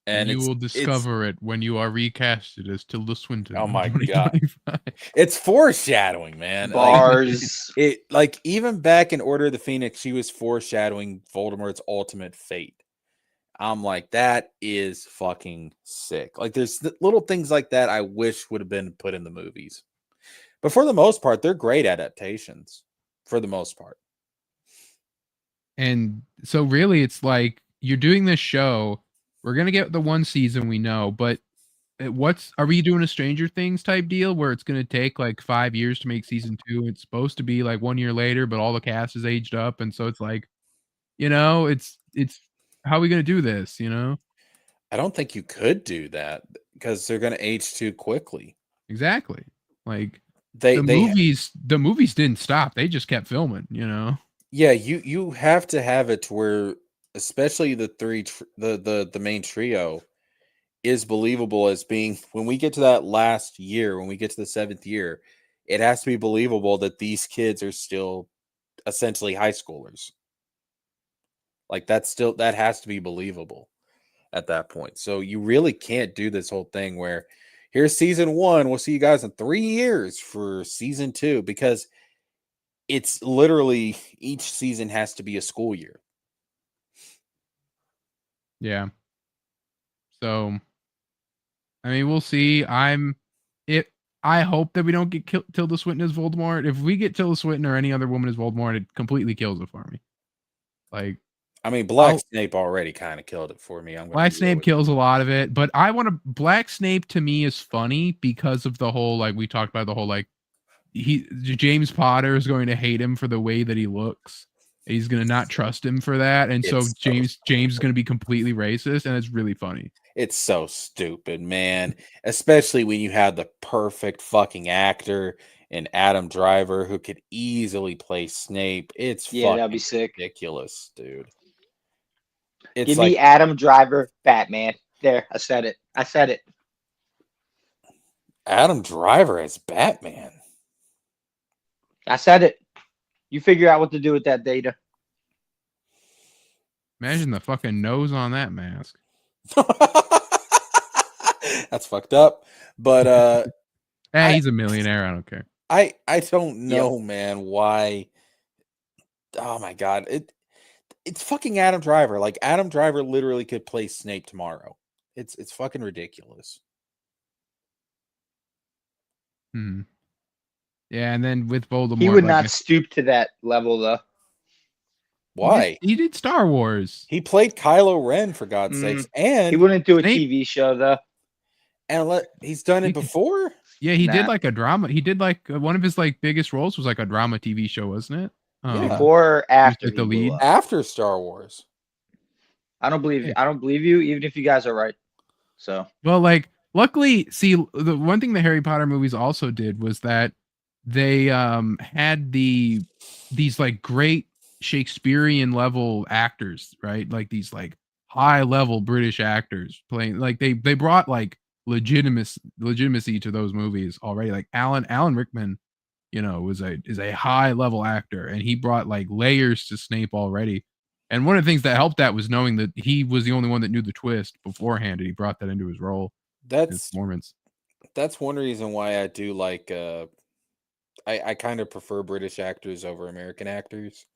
And you will discover it when you are recasted as Tilda Swinton. Oh my God. It's foreshadowing, man. Bars. Like even back in Order of the Phoenix, she was foreshadowing Voldemort's ultimate fate. I'm like, that is fucking sick. Like there's little things like that I wish would have been put in the movies. But for the most part, they're great adaptations. For the most part. And so really it's like you're doing this show. We're going to get the one season we know, but are we doing a Stranger Things type deal where it's going to take like 5 years to make season 2? It's supposed to be like 1 year later, but all the cast is aged up. And so it's like, it's how are we going to do this? I don't think you could do that because they're going to age too quickly. Exactly. Like the movies didn't stop. They just kept filming, Yeah. You have to have it to where, especially the main trio is believable as being, when we get to that last year, when we get to the 7th year, it has to be believable that these kids are still essentially high schoolers. Like that has to be believable at that point. So you really can't do this whole thing where here's season 1. We'll see you guys in 3 years for season 2, because it's literally each season has to be a school year. Yeah. So, I mean, we'll see. I hope that we don't get Tilda Swinton as Voldemort. If we get Tilda Swinton or any other woman as Voldemort, it completely kills it for me. Like, I mean, Black Snape already kind of killed it for me. Black Snape kills a lot of it, but Black Snape to me is funny because of the whole, like we talked about, the whole like James Potter is going to hate him for the way that he looks. He's going to not trust him for that. And so James is going to be completely racist. And it's really funny. It's so stupid, man. Especially when you have the perfect fucking actor in Adam Driver who could easily play Snape. It's that'd be sick. Ridiculous, dude. Give me Adam Driver, Batman. There, I said it. Adam Driver as Batman. I said it. You figure out what to do with that data. Imagine the fucking nose on that mask. That's fucked up. But he's a millionaire. I don't care. I don't know, man, why. Oh my God. It's fucking Adam Driver. Like Adam Driver literally could play Snape tomorrow. It's fucking ridiculous. Yeah, and then with Voldemort, he would not stoop to that level, though. Why? He did Star Wars. He played Kylo Ren, for God's sakes, and he wouldn't do a TV show though. And he's done it before. Yeah, he did like a drama. He did like one of his like biggest roles was like a drama TV show, wasn't it? Before or after like the lead? After Star Wars. I don't believe you, even if you guys are right. So well, like luckily, see, the one thing the Harry Potter movies also did was that they had these like great Shakespearean level actors, right? Like these like high level British actors playing, like they brought like legitimacy to those movies already. Like Alan Rickman, is a high level actor, and he brought like layers to Snape already. And one of the things that helped that was knowing that he was the only one that knew the twist beforehand, and he brought that into his role. His performance. That's one reason why I do like I kind of prefer British actors over American actors,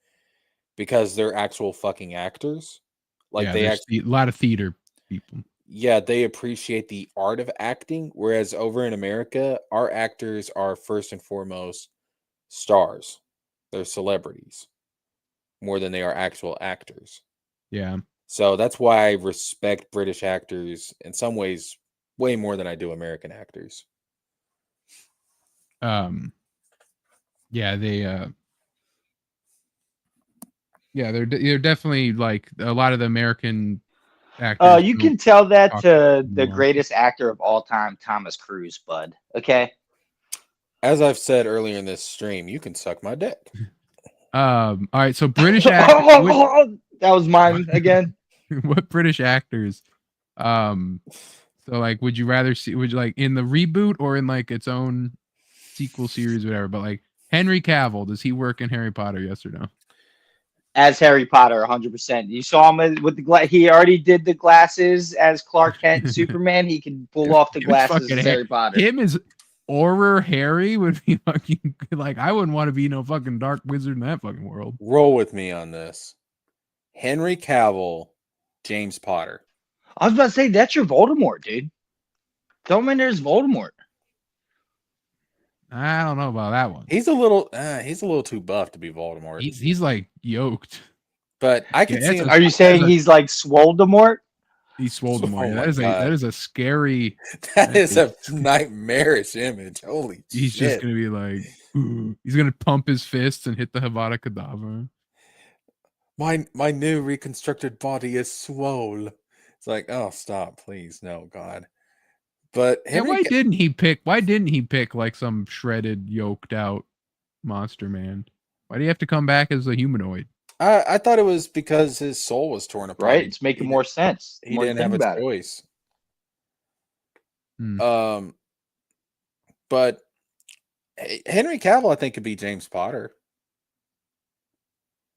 because they're actual fucking actors. Like a lot of theater people. Yeah, they appreciate the art of acting, whereas over in America, our actors are first and foremost stars. They're celebrities more than they are actual actors. Yeah. So that's why I respect British actors in some ways way more than I do American actors. Yeah, they Yeah, they're definitely like a lot of the American actors. You don't can tell that talk to the anymore. greatest actor of all time, Thomas Cruise, bud. Okay. As I've said earlier in this stream, you can suck my dick. All right, so British actors. That was mine again. What British actors? So like, would you rather see? Would you like in the reboot or in like its own sequel series, or whatever? But like Henry Cavill, does he work in Harry Potter? Yes or no? As Harry Potter, 100%. You saw him with the he already did the glasses as Clark Kent and Superman. He can pull off the Him as glasses fucking as Harry Potter. Him as Horror Harry would be fucking like I wouldn't want to be no fucking dark wizard in that fucking world. Roll with me on this. Henry Cavill, James Potter. I was about to say that's your Voldemort, dude. Dominators Voldemort. I don't know about that one. He's a little too buff to be Voldemort. He's like yoked. But I can Yeah, see him. Are you saying he's like Swoldemort? He's Voldemort. Oh Yeah, my that is God. a scary. That is a nightmarish image. Holy He's shit. just gonna be like, ooh. He's gonna pump his fists and hit the Avada Kedavra. My new reconstructed body is swole. It's like, oh, stop, please, no, God. But Yeah, Henry why didn't he pick like some shredded, yoked out monster man? Why do you have to come back as a humanoid? I thought it was because his soul was torn apart. Right? It's making more sense. He More didn't think have about a it. choice. Hmm. But Henry Cavill, I think, could be James Potter.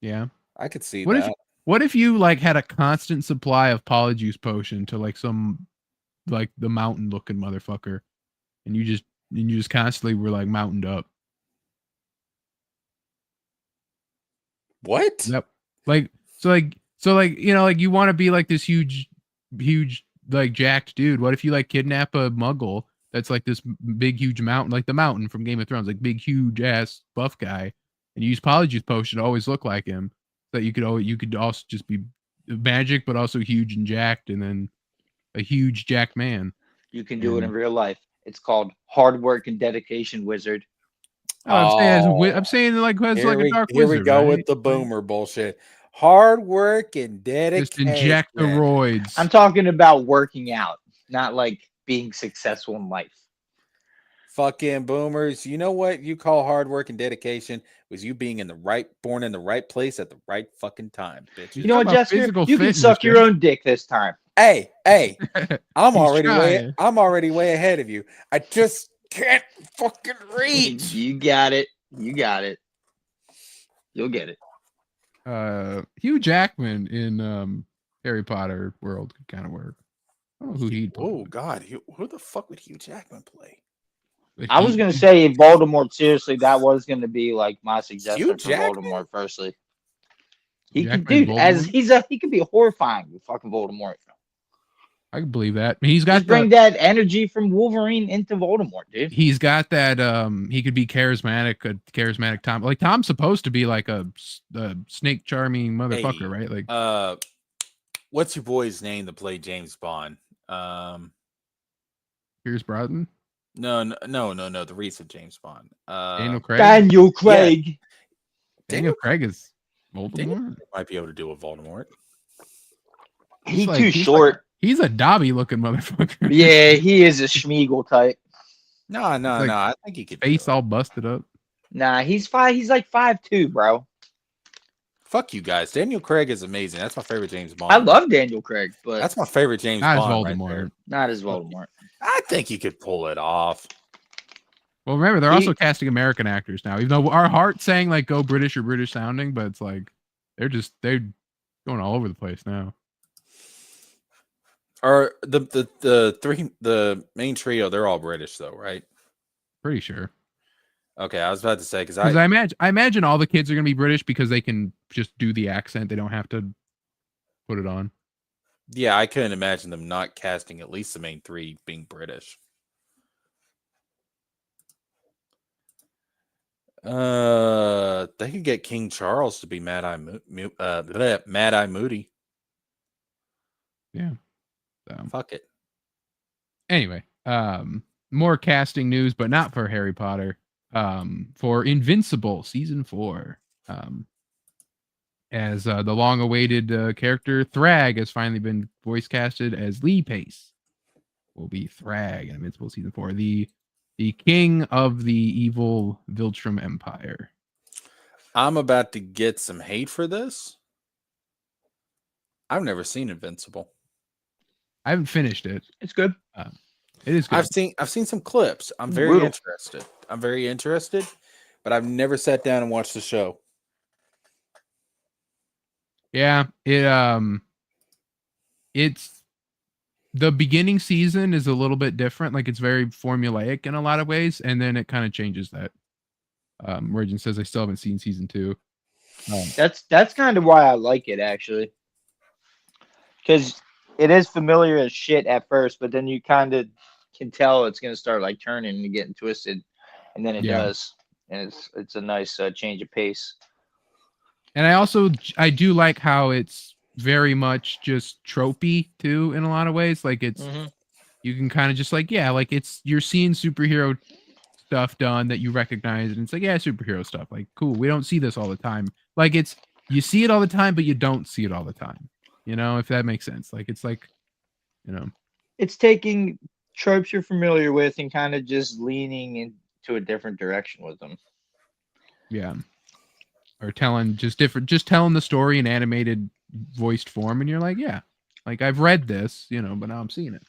Yeah. I could see What that. What if you like had a constant supply of Polyjuice potion to like some like the mountain looking motherfucker, and you just constantly were like mountained up? What? Yep. Like you know, like you want to be like this huge like jacked dude. What if you like kidnap a muggle that's like this big huge mountain, like the mountain from Game of Thrones, like big huge ass buff guy, and you use Polyjuice potion to always look like him, so that you could also just be magic but also huge and jacked, and then a huge jacked man. You can do it in real life. It's called hard work and dedication, wizard. Oh, I'm saying like as like a dark here wizard. we go right? with the boomer bullshit. Hard work and dedication. Just inject the roids. I'm talking about working out, not like being successful in life. Fucking boomers. You know what you call hard work and dedication was you being born in the right place at the right fucking time, bitches. You know what, about Jessica? physical You can fitness, suck your Jeff. own dick this time. Hey, I'm He's already trying. way ahead of you. I just can't fucking reach. You got it. You got it. You'll get it. Hugh Jackman in Harry Potter world could kind of work. I don't know who he'd play. Oh God, who the fuck would Hugh Jackman play? But I was gonna say Voldemort. Seriously, that was gonna be like my suggestion Hugh for Jackman? Voldemort. Firstly, he Jackman could, dude, as Voldemort? he could be horrifying with fucking Voldemort. I can believe that. He's got Just bring that energy from Wolverine into Voldemort, dude. he's got that he could be charismatic, a charismatic Tom. Like Tom's supposed to be like a snake charming motherfucker, Hey, right? Like what's your boy's name to play James Bond? Pierce Brosnan, No, the recent James Bond. Daniel Craig. Daniel Craig. Daniel Craig is Voldemort. Daniel might be able to do a Voldemort. He's like- too he's short. He's a Dobby looking motherfucker. Yeah, he is a Schmeagle type. No. like I think he could. do Face it. all busted up. Nah, he's like 5'2", bro. Fuck you guys. Daniel Craig is amazing. That's my favorite James Bond. I love Daniel Craig, but That's my favorite James Not as Bond. Right Voldemort. there. not as Voldemort. I think he could pull it off. Well, remember they're He- also casting American actors now. Even though our heart's saying like go British or British sounding, but it's like they're going all over the place now. Or the main trio, they're all British though, right? Pretty sure. Okay, I was about to say because Because I imagine all the kids are gonna be British because they can just do the accent. They don't have to put it on. yeah, I couldn't imagine them not casting at least the main three being British. They could get King Charles to be Mad Eye Moody. Yeah. So, Fuck it. anyway, more casting news, but not for Harry Potter. For Invincible season 4. as the long-awaited character Thrag has finally been voice casted as Lee Pace. Will be Thrag in Invincible season 4, the king of the evil Viltrum Empire. I'm about to get some hate for this. I've never seen Invincible. I haven't finished it. It's good. It is good. I've seen some clips. I'm very Brutal. interested. I'm very interested, but I've never sat down and watched the show. Yeah, it's the beginning season is a little bit different. Like it's very formulaic in a lot of ways, and then it kind of changes that. Virgin says I still haven't seen season 2. That's kind of why I like it actually, because it is familiar as shit at first, but then you kind of can tell it's gonna start like turning and getting twisted, and then it does, and it's a nice change of pace. And I do like how it's very much just tropey too in a lot of ways. Like it's you can kind of just like like you're seeing superhero stuff done that you recognize, and it's like superhero stuff. Like cool, we don't see this all the time. Like you see it all the time, but you don't see it all the time. You know, if that makes sense. Like it's like, you know, it's taking tropes you're familiar with and kind of just leaning into a different direction with them. Yeah. Or telling telling the story in animated voiced form, and you're like, like I've read this, but now I'm seeing it.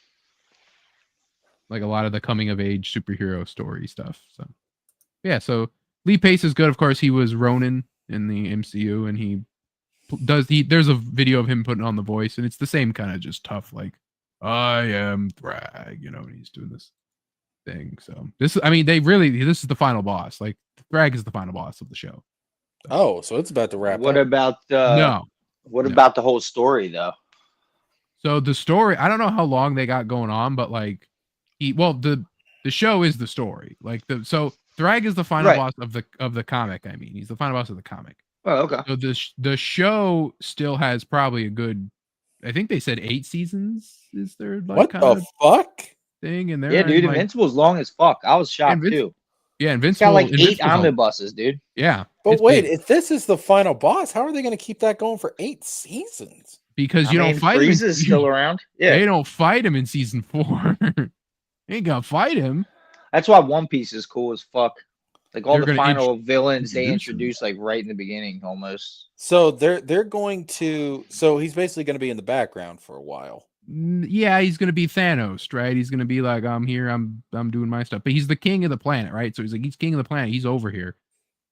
Like a lot of the coming of age superhero story stuff. So so Lee Pace is good. Of course, he was Ronin in the MCU, and there's a video of him putting on the voice, and it's the same kind of just tough, like I am Thrag, and he's doing this thing. So this is the final boss. Like Thrag is the final boss of the show. Oh, so it's about to wrap up. About What about the whole story though? So the story, I don't know how long they got going on, but like the show is the story. Like so Thrag is the final boss of the comic. I mean, he's the final boss of the comic. Oh, okay. So the show still has probably a good, I think they said 8 seasons. Is there like what the fuck thing in there? Yeah, dude, like, Invincible's long as fuck. I was shocked too. Yeah, Invincible. It's got like 8 omnibuses, dude. Yeah. But wait, if this is the final boss, how are they going to keep that going for 8 seasons? Because you don't fight him. Frieza's still around. Yeah. They don't fight him in season 4. They ain't gonna fight him. That's why One Piece is cool as fuck. Like all the final villains they introduce like right in the beginning almost. So they're going to, so he's basically going to be in the background for a while. Yeah, he's gonna be Thanos, right? He's gonna be like, I'm here, I'm doing my stuff. But he's the king of the planet, right? So he's like, he's king of the planet, he's over here.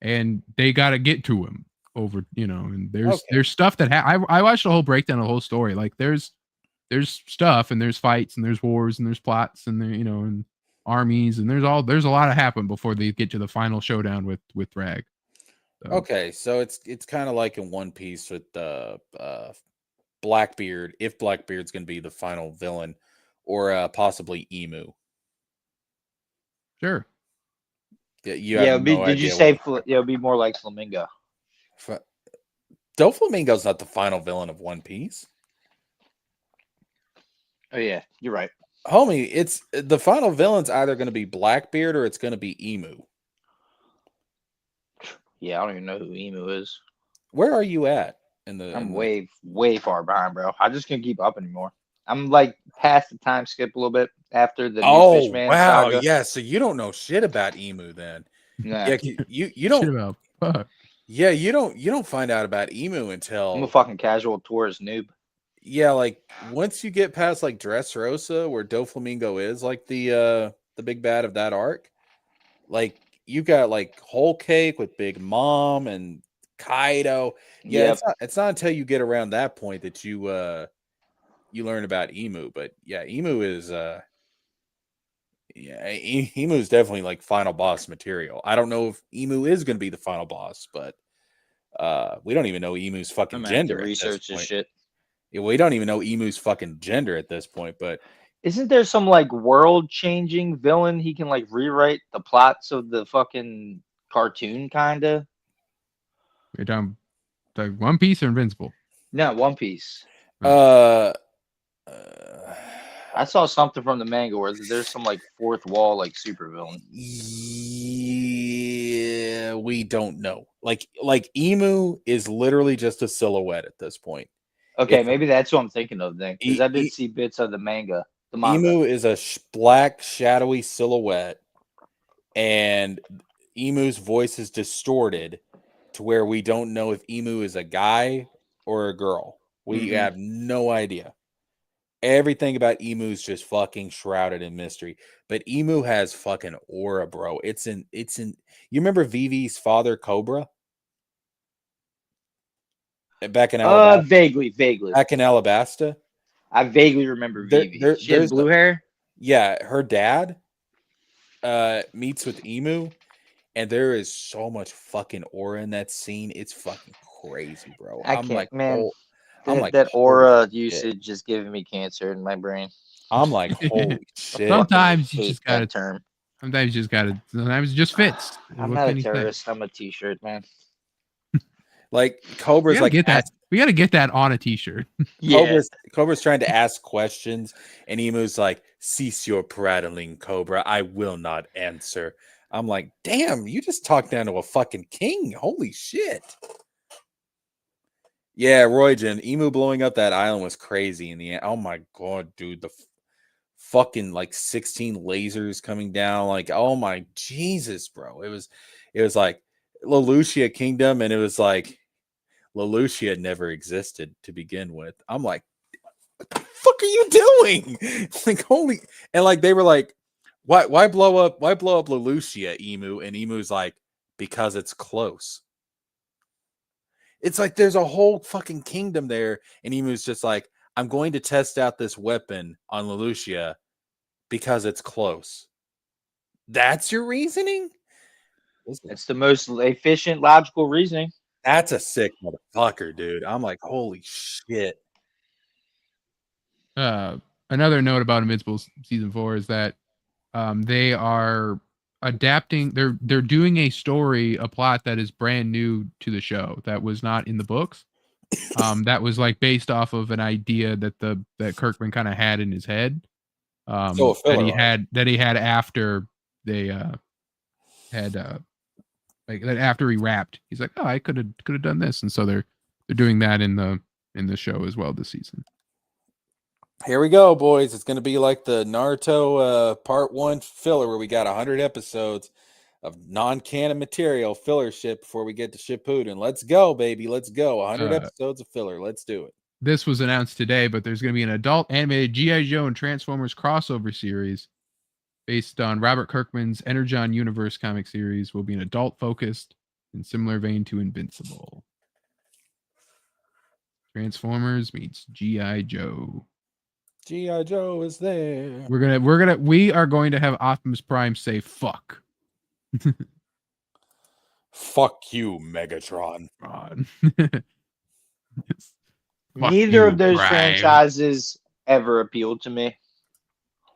And they gotta get to him over, and there's stuff that I watched a whole breakdown of the whole story. Like there's stuff, and there's fights, and there's wars, and there's plots, and there, and armies, and there's a lot of happen before they get to the final showdown with Thrag. So. Okay, so it's kind of like in One Piece with Blackbeard, if Blackbeard's going to be the final villain, or possibly Emu. Sure. Yeah. Did you say it'll be more like Flamingo? Doflamingo's not the final villain of One Piece. Oh yeah, you're right, homie. It's the final villain's either going to be Blackbeard or it's going to be Emu. Yeah, I don't even know who Emu is. Where are you at? I'm way far behind, bro. I just can't keep up anymore. I'm like past the time skip a little bit after the new Fishman saga. Yeah. So you don't know shit about Emu then? Nah. Yeah, you don't. Shit about fuck. Yeah, you don't find out about Emu until I'm a fucking casual tourist noob. Yeah, like once you get past like Dressrosa, where Doflamingo is like the big bad of that arc, like you got like Whole Cake with Big Mom and Kaido. Yeah, it's not until you get around that point that you learn about Emu. But yeah, Emu is Emu is definitely like final boss material. I don't know if Emu is going to be the final boss, but we don't even know Emu's fucking gender. Research this shit. Yeah, we don't even know Emu's fucking gender at this point. But isn't there some like world-changing villain? He can like rewrite the plots of the fucking cartoon, kinda. You're talking like One Piece or Invincible? No, One Piece. I saw something from the manga where there's some like fourth wall like super villain. Yeah, we don't know. like Emu is literally just a silhouette at this point. Okay, It's maybe that's what I'm thinking of then, because I did E- see bits of the manga. The manga. Emu is a black shadowy silhouette, and Emu's voice is distorted to where we don't know if Emu is a guy or a girl. We Mhm. have no idea. Everything about Emu is just fucking shrouded in mystery. But Emu has fucking aura, bro. It's in you remember Vivi's father Cobra? Back in Alabasta. Vaguely. Back in Alabasta. I vaguely remember Vivi. She had blue hair. Yeah, her dad meets with Emu, and there is so much fucking aura in that scene. It's fucking crazy, bro. I I'm can't, like, man. oh, I'm like, That holy aura shit. usage just giving me cancer in my brain. I'm like, holy shit. Sometimes you Hate just that gotta. term. Sometimes it just fits. I'm What not can a you say? terrorist. I'm a t-shirt man. Like We Cobra's gotta like get that. We gotta get that on a T-shirt. Yeah. Cobra's trying to ask questions, and Emu's like, cease your prattling, Cobra. I will not answer. I'm like, damn, you just talked down to a fucking king. Holy shit. Yeah, Roygen, Emu blowing up that island was crazy in the end. Oh my god, dude. The fucking like 16 lasers coming down. Like, oh my Jesus, bro. It was like Lelouchia Kingdom, and it was like Lelouchia never existed to begin with. I'm like, what the fuck are you doing? Like, holy, and like they were like, why blow up Lelouchia, Emu? And Emu's like, because it's close. It's like there's a whole fucking kingdom there, and Emu's just like, I'm going to test out this weapon on Lelouchia because it's close. That's your reasoning? It's the most efficient, logical reasoning. That's a sick motherfucker, dude. I'm like, holy shit. Another note about Invincible season 4 is that they are adapting. They're doing a plot that is brand new to the show that was not in the books. That was like based off of an idea that Kirkman kind of had in his head. So a filler arc. That he had after they had like that after he rapped. He's like, oh, I could have done this, and so they're doing that in the show as well this season. Here we go, boys. It's going to be like the Naruto part 1 filler where we got 100 episodes of non-canon material filler shit before we get to Shippuden. Let's go, baby. Let's go. 100 episodes of filler. Let's do it. This was announced today, but there's going to be an adult animated G.I. Joe and Transformers crossover series based on Robert Kirkman's Energon Universe comic series. Will be an adult-focused in similar vein to Invincible. Transformers meets G.I. Joe. G.I. Joe is there. We are going to have Optimus Prime say fuck. Fuck you, Megatron. Neither of those franchises ever appealed to me.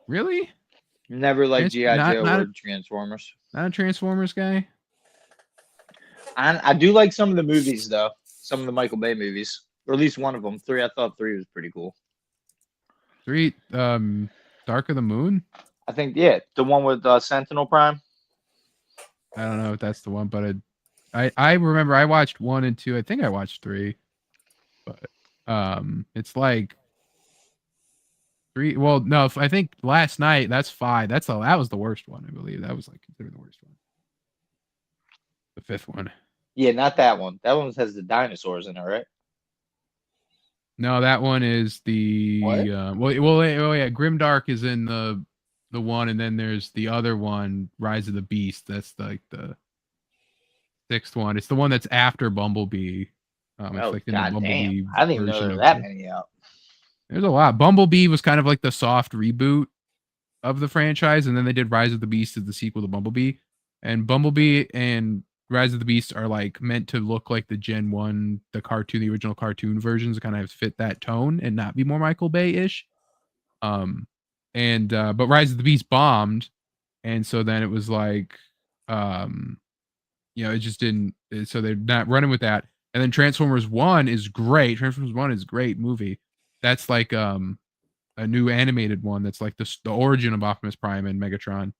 Really? Never like G.I. Joe or Transformers. Not a Transformers guy? I do like some of the movies, though. Some of the Michael Bay movies. Or at least one of them. I thought 3 was pretty cool. 3, Dark of the Moon? I think, yeah. The one with Sentinel Prime. I don't know if that's the one, but I remember I watched 1 and 2. I think I watched 3. But it's like 3. Well, no, I think last night that's 5. That was the worst one, I believe. That was like considered the worst one. The 5th one. Yeah, not that one. That one has the dinosaurs in it, right? No, that one is the yeah, Grimdark is in the one, and then there's the other one, Rise of the Beast. That's like the 6th one. It's the one that's after Bumblebee. It's like in the Bumblebee. I didn't even know there were that many out. There's a lot. Bumblebee was kind of like the soft reboot of the franchise, and then they did Rise of the Beast as the sequel to Bumblebee. And Bumblebee and Rise of the Beast are like meant to look like the Gen 1, the original cartoon versions, kind of fit that tone and not be more Michael Bay-ish. But Rise of the Beast bombed, and so then it was like, it just didn't. So they're not running with that. And then Transformers 1 is great. Transformers 1 is a great movie. That's like a new animated one. That's like the origin of Optimus Prime and Megatron.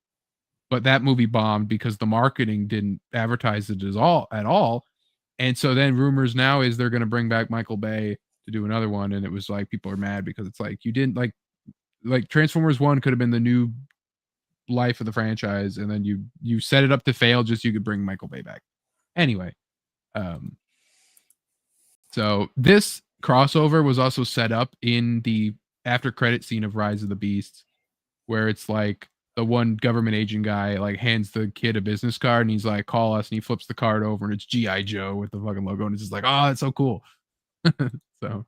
But that movie bombed because the marketing didn't advertise it at all. And so then rumors now is they're going to bring back Michael Bay to do another one, and it was like people are mad because it's like you didn't like Transformers 1 could have been the new life of the franchise, and then you set it up to fail just so you could bring Michael Bay back. Anyway, so this crossover was also set up in the after credit scene of Rise of the Beasts, where it's like the one government agent guy like hands the kid a business card and he's like, call us, and he flips the card over and it's G.I. Joe with the fucking logo, and it's just like, oh, it's so cool. So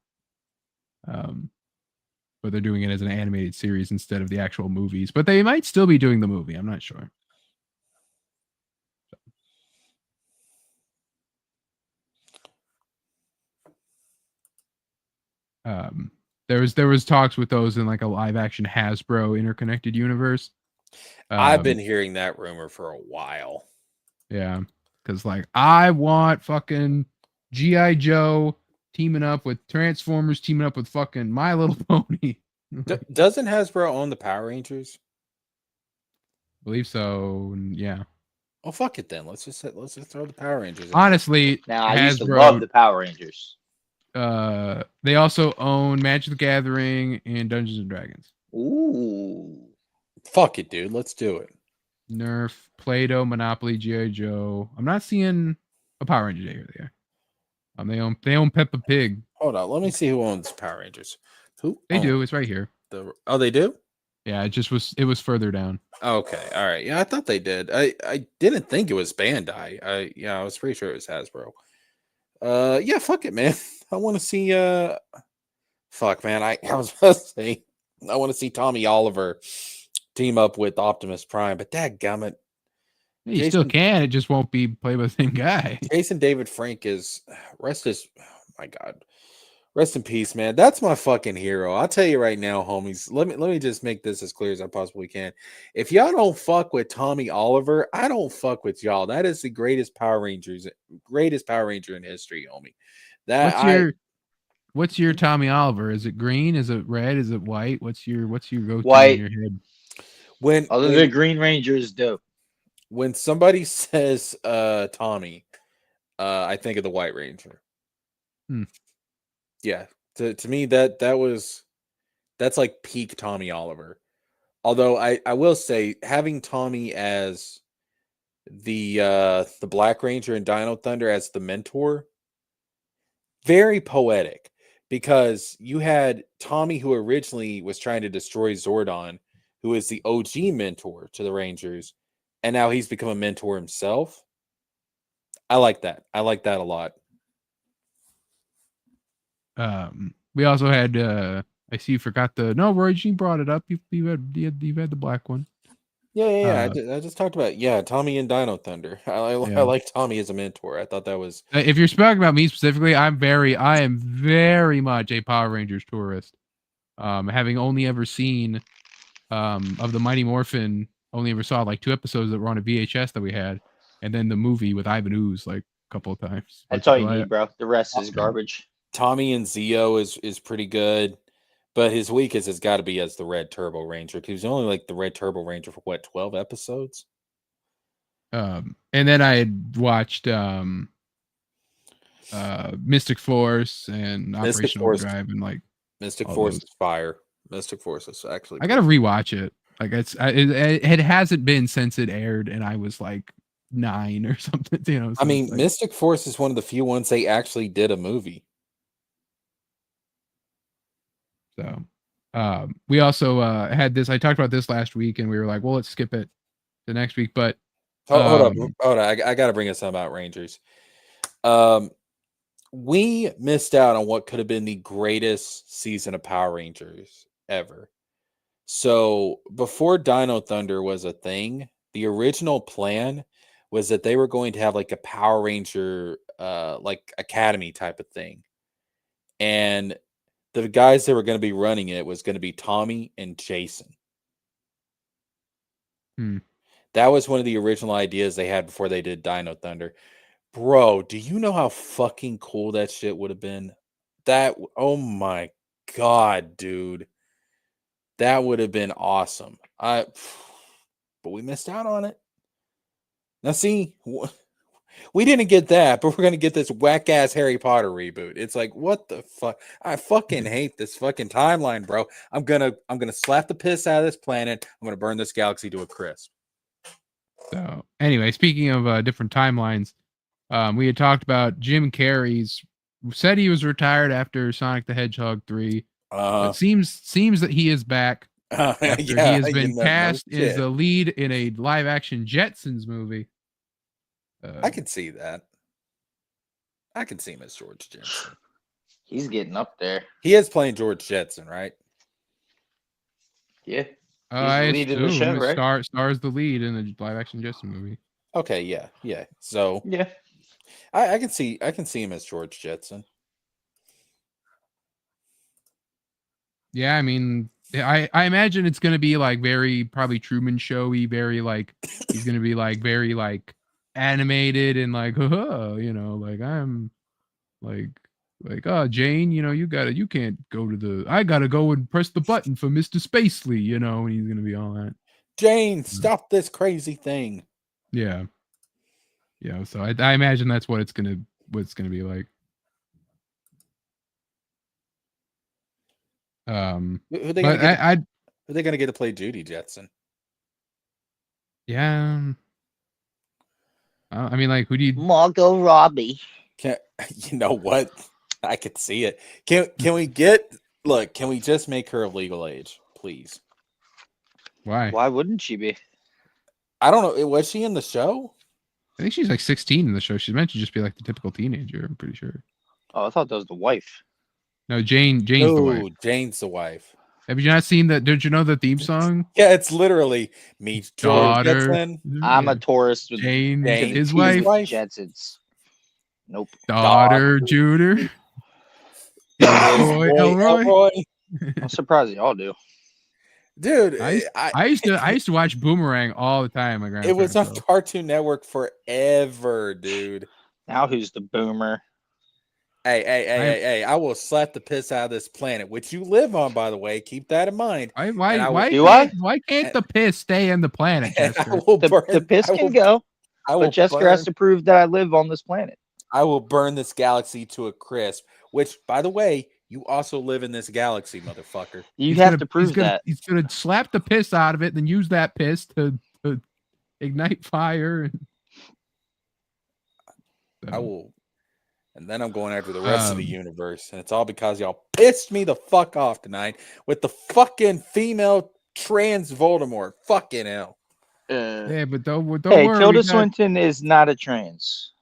but they're doing it as an animated series instead of the actual movies, but they might still be doing the movie. I'm not sure. There was talks with those in like a live action Hasbro interconnected universe. I've been hearing that rumor for a while. Yeah, because like I want fucking G.I. Joe teaming up with Transformers, teaming up with fucking My Little Pony. Doesn't Hasbro own the Power Rangers? I believe so. Yeah. Oh, fuck it then. Let's just throw the Power Rangers in. Honestly, now I used to love the Power Rangers. They also own Magic the Gathering and Dungeons and Dragons. Ooh. Fuck it, dude. Let's do it. Nerf, Play-Doh, Monopoly, G.I. Joe. I'm not seeing a Power Ranger here. They are. They own Peppa Pig. Hold on. Let me see who owns Power Rangers. Who? They do. It's right here. They do? Yeah, it was further down. Okay. All right. Yeah, I thought they did. I didn't think it was Bandai. I was pretty sure it was Hasbro. Yeah, fuck it, man. I want to see fuck, man. I was about to say I want to see Tommy Oliver team up with Optimus Prime, but dadgummit. You still can. It just won't be played by the same guy. Jason David Frank is oh my God. Rest in peace, man. That's my fucking hero. I'll tell you right now, homies. Let me just make this as clear as I possibly can. If y'all don't fuck with Tommy Oliver, I don't fuck with y'all. That is the greatest Power Ranger in history, homie. What's your Tommy Oliver? Is it green? Is it red? Is it white? What's your go-to White. in your head? When the Green Rangers do. When somebody says Tommy, I think of the White Ranger. Yeah, to me that's like peak Tommy Oliver. Although I will say having Tommy as the Black Ranger and Dino Thunder as the mentor, very poetic, because you had Tommy, who originally was trying to destroy Zordon, who is the OG mentor to the Rangers, and now he's become a mentor himself. I like that. I like that a lot. We also had I see you forgot Roy G brought it up. You had the black one. Yeah. I just talked about Tommy and Dino Thunder. I like Tommy as a mentor. I thought that was. If you're speaking about me specifically, I am very much a Power Rangers tourist. Having only ever seen of the Mighty Morphin, only ever saw like 2 episodes that were on a VHS that we had, and then the movie with Ivan Ooze like a couple of times. That's all you need, bro. The rest is garbage. Tommy and Zeo is pretty good, but his weakest has got to be as the Red Turbo Ranger, because he's only like the Red Turbo Ranger for 12 episodes. And then I had watched Mystic Force and Operation Overdrive, and like Mystic Force is fire. Mystic Force is actually. I gotta rewatch it. Like it hasn't been since it aired, and I was like 9 or something. You know. I mean, Mystic Force is one of the few ones they actually did a movie. So, we also had this. I talked about this last week, and we were like, "Well, let's skip it the next week." But hold on. I got to bring us something about Rangers. We missed out on what could have been the greatest season of Power Rangers ever. So before Dino Thunder was a thing, the original plan was that they were going to have like a Power Ranger, like academy type of thing, and the guys that were going to be running it was going to be Tommy and Jason. That was one of the original ideas they had before they did Dino Thunder. Bro, do you know how fucking cool that shit would have been? Oh my God, dude. That would have been awesome. But we missed out on it. Now see, We didn't get that, but we're gonna get this whack ass Harry Potter reboot. It's like, what the fuck? I fucking hate this fucking timeline, bro. I'm gonna slap the piss out of this planet. I'm gonna burn this galaxy to a crisp. So anyway, speaking of different timelines, we had talked about Jim Carrey's said he was retired after Sonic the Hedgehog 3. It seems that he is back after he has been cast as the lead in a live action Jetsons movie. I can see that. I can see him as George Jetson. He's getting up there. He is playing George Jetson, right? Yeah. I the lead in the assume show, right? Stars the lead in the live action Jetson movie. Okay, yeah. So Yeah. I can see him as George Jetson. Yeah, I mean, I imagine it's gonna be like very probably Truman Showy, very like he's gonna be like very like animated and like you know, like I'm like oh Jane, you know, you can't go to the I gotta go and press the button for Mr. Spacely, you know, and he's gonna be all that. Jane, stop this crazy thing. Yeah. Yeah, so I imagine that's what it's gonna be like. Who are they gonna get to play Judy Jetson? Yeah. I mean, like, who do you? Margot Robbie. You know what? I could see it. Can we just make her of legal age, please? Why? Why wouldn't she be? I don't know. Was she in the show? I think she's like 16 in the show. She's meant to just be like the typical teenager. I'm pretty sure. Oh, I thought that was the wife. No, Jane's the wife. Jane's the wife. Have you not seen that? Did you know the theme song? Yeah, it's literally meet Daughter. Jetson. I'm a tourist with Jane, his He's wife. Jetsons. Nope. Daughter, Juder. Boy, Elroy. I'm surprised y'all do. Dude, I used to watch Boomerang all the time. My grandpa. It was on Cartoon Network forever, dude. Now who's the boomer? Hey! I will slap the piss out of this planet, which you live on, by the way. Keep that in mind. Why can't the piss stay in the planet, Chester? The piss can go, but Chester has to prove that I live on this planet. I will burn this galaxy to a crisp, which, by the way, you also live in this galaxy, motherfucker. You have to prove that. He's going to slap the piss out of it, then use that piss to ignite fire. I will. And then I'm going after the rest of the universe. And it's all because y'all pissed me the fuck off tonight with the fucking female trans Voldemort. Fucking hell. Yeah, but don't worry. Tilda Swinton is not a trans.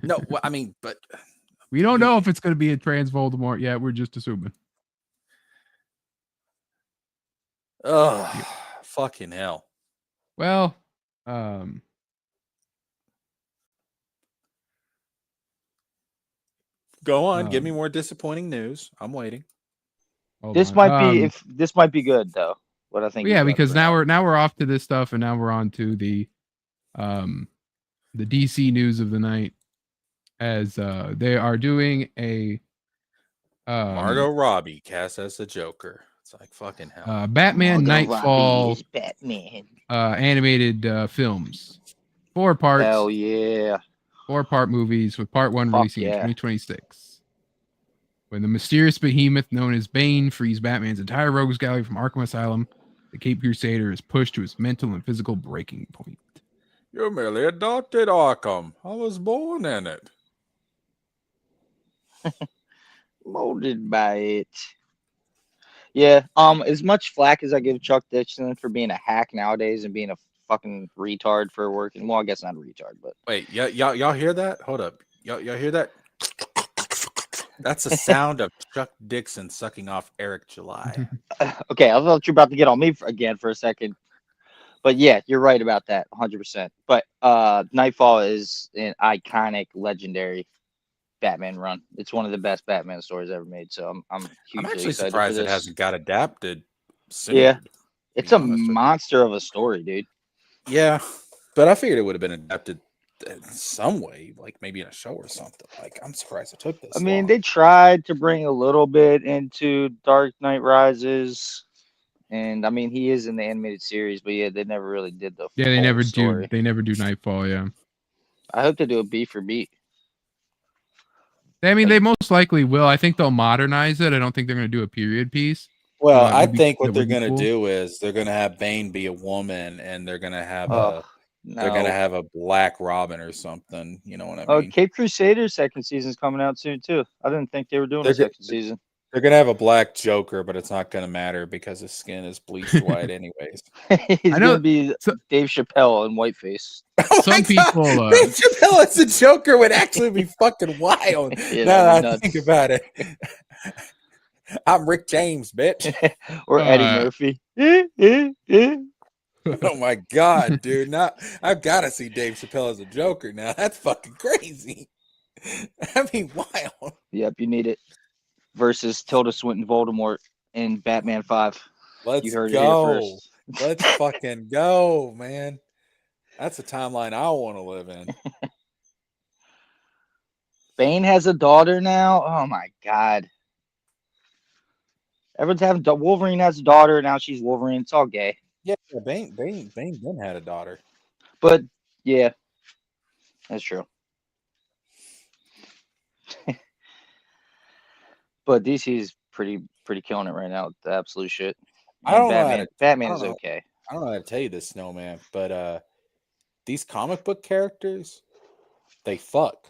No, I mean, but we don't know if it's going to be a trans Voldemort yet. We're just assuming. Oh, fucking hell. Well, go on, give me more disappointing news. I'm waiting. This might be good though. What I think. Yeah, because now we're off to this stuff, and now we're on to the DC news of the night, as they are doing a Margot Robbie cast as the Joker. It's like fucking hell. Batman Knightfall Batman animated films. 4 parts. Hell yeah. 4-part movies with part 1 releasing in 2026. When the mysterious behemoth known as Bane frees Batman's entire rogues gallery from Arkham Asylum, the Cape Crusader is pushed to his mental and physical breaking point. You merely adopted Arkham. I was born in it. Molded by it. Yeah. As much flack as I give Chuck Dixon for being a hack nowadays and being a fucking retard for working. Well, I guess not a retard, but wait, y'all hear that? Hold up, y'all hear that? That's the sound of Chuck Dixon sucking off Eric July. Okay, I thought you were about to get on me again for a second, but yeah, you're right about that, 100%. But Knightfall is an iconic, legendary Batman run. It's one of the best Batman stories ever made. So I'm actually surprised it hasn't got adapted soon. Yeah, it's a monster of a story, dude. Yeah, but I figured it would have been adapted in some way, like maybe in a show or something. Like, I'm surprised it took this. I mean, they tried to bring a little bit into Dark Knight Rises, and I mean, he is in the animated series, but yeah, they never really did the. Yeah, they never do. They never do Knightfall. Yeah. I hope they do a beat for beat. I mean, they most likely will. I think they'll modernize it. I don't think they're going to do a period piece. Well, That I would be- think that what they're would be gonna cool. do is they're gonna have Bane be a woman, and they're gonna have Oh they're gonna no. have a Black Robin or something. You know what I Oh, mean? Cape Crusaders second season's coming out soon too. I didn't think they were doing They're a go- second season. They're gonna have a Black Joker, but it's not gonna matter because his skin is bleached white, anyways. He's I know- gonna be so- Dave Chappelle in whiteface. Oh Some my God, people, Dave Chappelle as a Joker would actually be fucking wild. Yeah, now that'd that be I think nuts. about it, I'm Rick James, bitch. Or Eddie Uh, Murphy. Oh my God, dude! Now I've got to see Dave Chappelle as a Joker now. That's fucking crazy. I mean, wild. Yep, you need it. Versus Tilda Swinton Voldemort in Batman 5. Let's You heard it here go. first. Let's fucking go, man. That's a timeline I want to live in. Bane has a daughter now. Oh my god. Everyone's having Wolverine has a daughter now. She's Wolverine. It's all gay. Yeah, Bane then had a daughter. But yeah, that's true. But DC's pretty killing it right now with the absolute shit. I don't know how Batman. to- Batman I is don't know. okay. I don't know how to tell you this, Snowman, but these comic book characters, they fuck.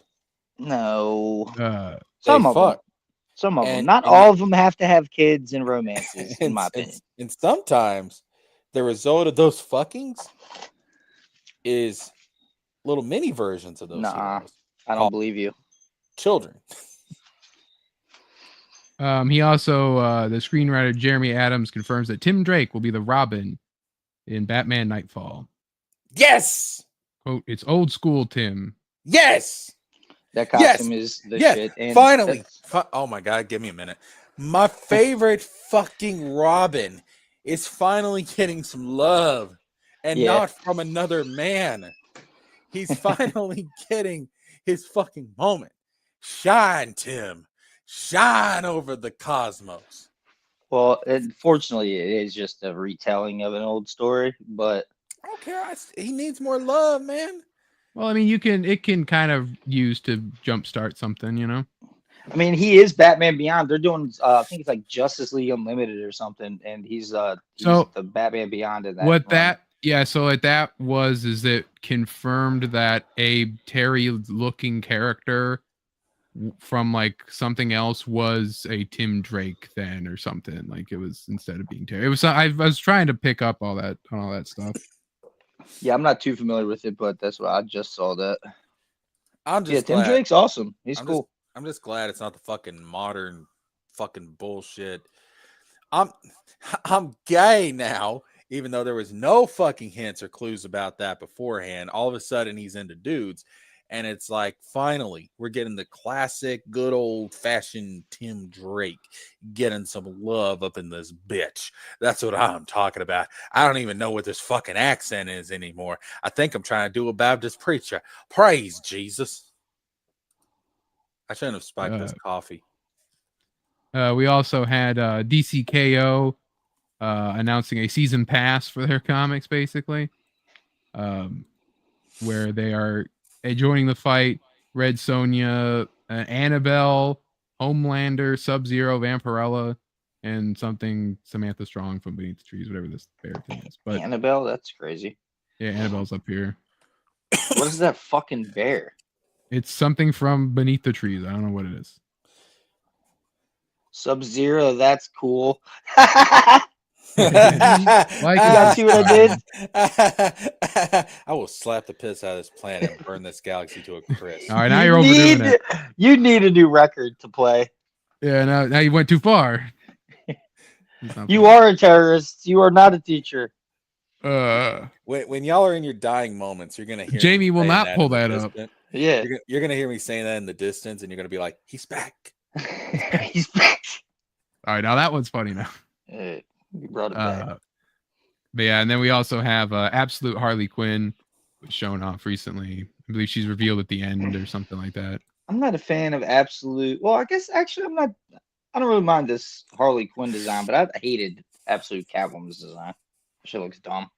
No, uh, some They of them. fuck. Some of them. And- Not and- all of them have to have kids and romances, in And, my and, opinion. and sometimes the result of those fuckings is little mini versions of those Nah. heroes. I don't believe you. Children. he also, the screenwriter Jeremy Adams confirms that Tim Drake will be the Robin in Batman Knightfall. Yes! Quote, it's old school, Tim. Yes! That Yes! costume is the Yes! shit. And Finally! that's- Oh my God, give me a minute. My favorite fucking Robin is finally getting some love and Yeah. not from another man. He's finally getting his fucking moment. Shine, Tim. Shine over the cosmos. Well, fortunately, it is just a retelling of an old story, but I don't care. He needs more love, man. Well, I mean, it can kind of use to jumpstart something, you know? I mean, he is Batman Beyond. They're doing, I think it's like Justice League Unlimited or something, and he's So, the Batman Beyond in that. What run. so what that is it confirmed that a Terry looking character from like something else was a Tim Drake then or something, like it was instead of being Terry. It was I was trying to pick up all that stuff. Yeah, I'm not too familiar with it, but that's what I just saw that. I'm Yeah, just Tim glad. Drake's awesome. He's I'm cool. I'm just glad it's not the fucking modern fucking bullshit. I'm gay now, even though there was no fucking hints or clues about that beforehand. All of a sudden he's into dudes. And it's like, finally, we're getting the classic, good old fashioned Tim Drake getting some love up in this bitch. That's what I'm talking about. I don't even know what this fucking accent is anymore. I think I'm trying to do a Baptist preacher. Praise Jesus. I shouldn't have spiked this coffee. We also had DCKO announcing a season pass for their comics, basically, where they are joining the fight. Red Sonja, Annabelle, Homelander, Sub-Zero, Vampirella, and something Samantha Strong from Beneath the Trees, whatever this bear thing is. But Annabelle, that's crazy. yeah, Annabelle's up here. What is that fucking bear? It's something from Beneath the Trees. I don't know what it is. Sub-Zero, that's cool. Like You guys see what I did? I will slap the piss out of this planet and burn this galaxy to a crisp. All right, now you're overdoing it. You need a new record to play. Yeah, now you went too far. You are a terrorist. You are not a teacher. When y'all are in your dying moments, you're gonna hear Jamie me will saying not pull in the that up. distance. Yeah. You're gonna hear me saying that in the distance, and you're gonna be like, "He's back." He's back. All right, now that one's funny now. You brought it back. But yeah, and then we also have Absolute Harley Quinn was shown off recently. I believe she's revealed at the end or something like that. I'm not a fan of Absolute. Well, I guess actually I'm not. I don't really mind this Harley Quinn design, but I hated Absolute Catwoman's design. She looks dumb.